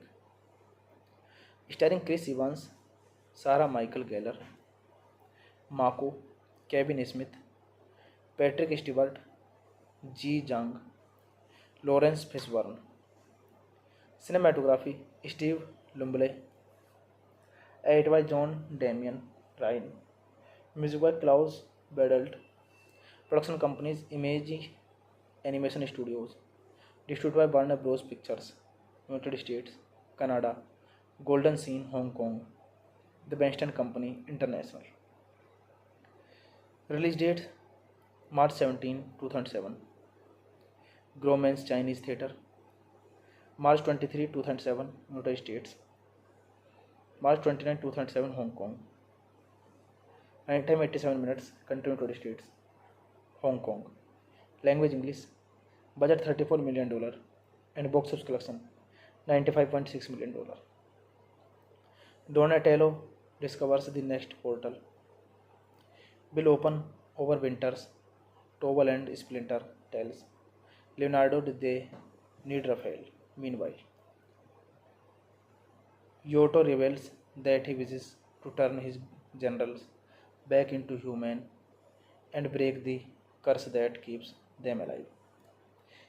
Starring Chris Evans, Sarah Michael Gellar, Mako, Kevin Smith, Patrick Stewart, Ji Jang, Lawrence Fishburne. Cinematography Steve Lumble. Edited by John Damian Ryan. Music by Klaus Badelt. Production companies Image Animation Studios. Distributed by Warner Bros. Pictures. United States, Canada, Golden Scene, Hong Kong. The Benston Company International. Release date March 17, 2007. Gromans Chinese Theatre. March 23, 2007, United States. March 29, 2007, Hong Kong. Running time 87 minutes. Country United States, Hong Kong. Language English. Budget $34 million and box office collection $95.6 million. Donatello discovers the next portal. Will open over winters. Tobal and Splinter tells Leonardo they need Raphael. Meanwhile, Yoto reveals that he wishes to turn his generals back into human and break the curse that keeps them alive.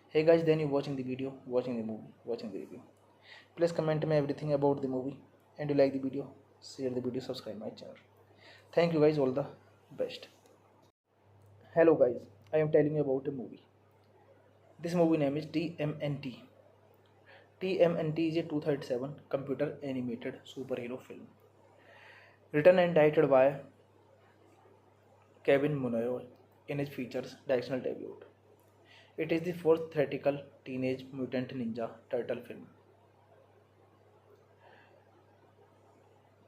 Hey guys, then you watching the video, watching the movie, watching the review. Please comment me everything about the movie, and you like the video, share the video, subscribe my channel. Thank you guys, all the best. Hello guys, I am telling you about a movie. This movie name is TMNT. TMNT is a 2007 computer animated superhero film. Written and directed by Kevin Munroe in his features directional debut. It is the fourth theatrical Teenage Mutant Ninja Turtle film.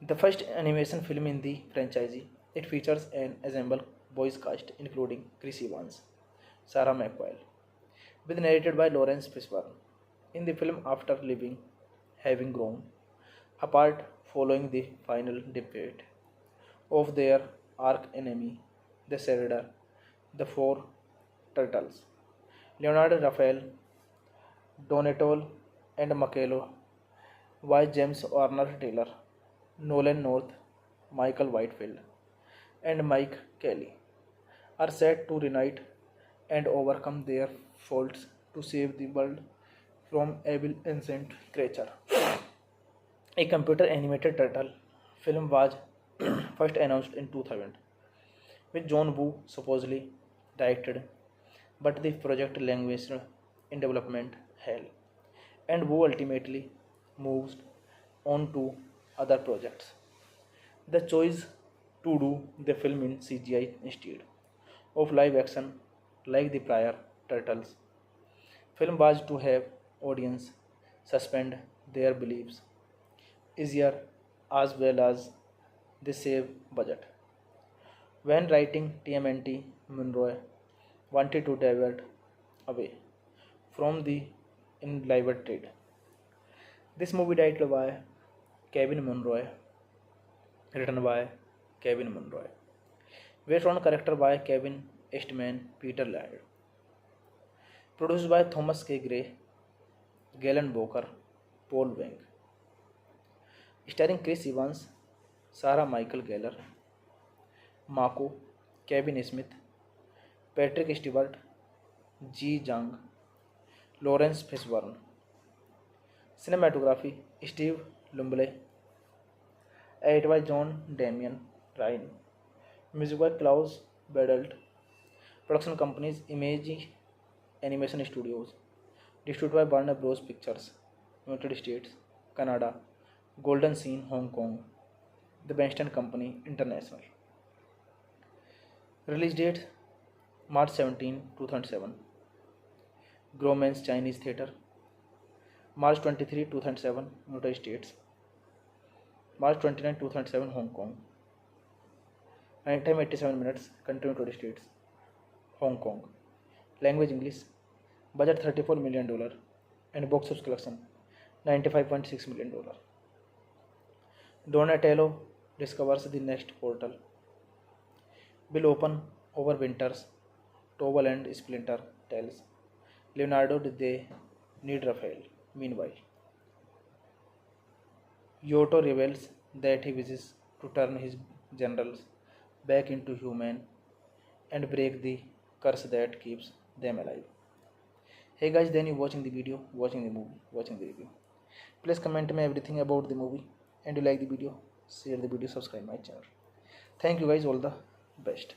The first animation film in the franchise, it features an ensemble voice cast including Chris Evans, Sarah McQuarrie, with narrated by Lawrence Fishburne. In the film, after having grown apart following the final defeat of their arch enemy, the Shredder, the four turtles, Leonardo Raphael, Donatello, and Michelangelo, by James Warner Taylor, Nolan North, Michael Whitefield, and Mike Kelly, are set to reunite and overcome their faults to save the world from evil ancient creature. A computer animated turtle film was first announced in 2000, with John Woo supposedly directed, but the project languished in development hell, and Woo ultimately moved on to other projects. The choice to do the film in CGI instead of live action like the prior Turtles film was to have audience suspend their beliefs easier as well as they save budget. When writing TMNT, Munroe wanted to divert away from the enlivened trade. This movie directed by Kevin Munroe, written by Kevin Munroe, based on character by Kevin Eastman, Peter Laird, produced by Thomas K. Gray, Galen Boker, Paul Wang, starring Chris Evans, Sarah Michael Gellar, Mako, Kevin Smith, Patrick Stewart, Ji Jang, Lawrence Fishburne. Cinematography Steve Lumble. Edited by John Damian Ryan. Music by Klaus Badelt. Production companies Image Animation Studios. Distributed by Warner Bros. Pictures. United States, Canada, Golden Scene, Hong Kong. The Benston Company International. Release date March 17, 2007. Gromans Chinese Theatre. March 23, 2007, United States. March 29, 2007, Hong Kong. Running time 87 minutes. Country United States, Hong Kong. Language English. Budget $34 million and box office collection $95.6 million. Donatello discovers the next portal. Will open over winters. Tobal and Splinter tells Leonardo did they need Raphael? Meanwhile, Yoto reveals that he wishes to turn his generals back into human and break the curse that keeps them alive. Hey guys, then you watching the video, watching the movie, watching the review. Please comment me everything about the movie, and you like the video, share the video, subscribe my channel. Thank you guys, all the best.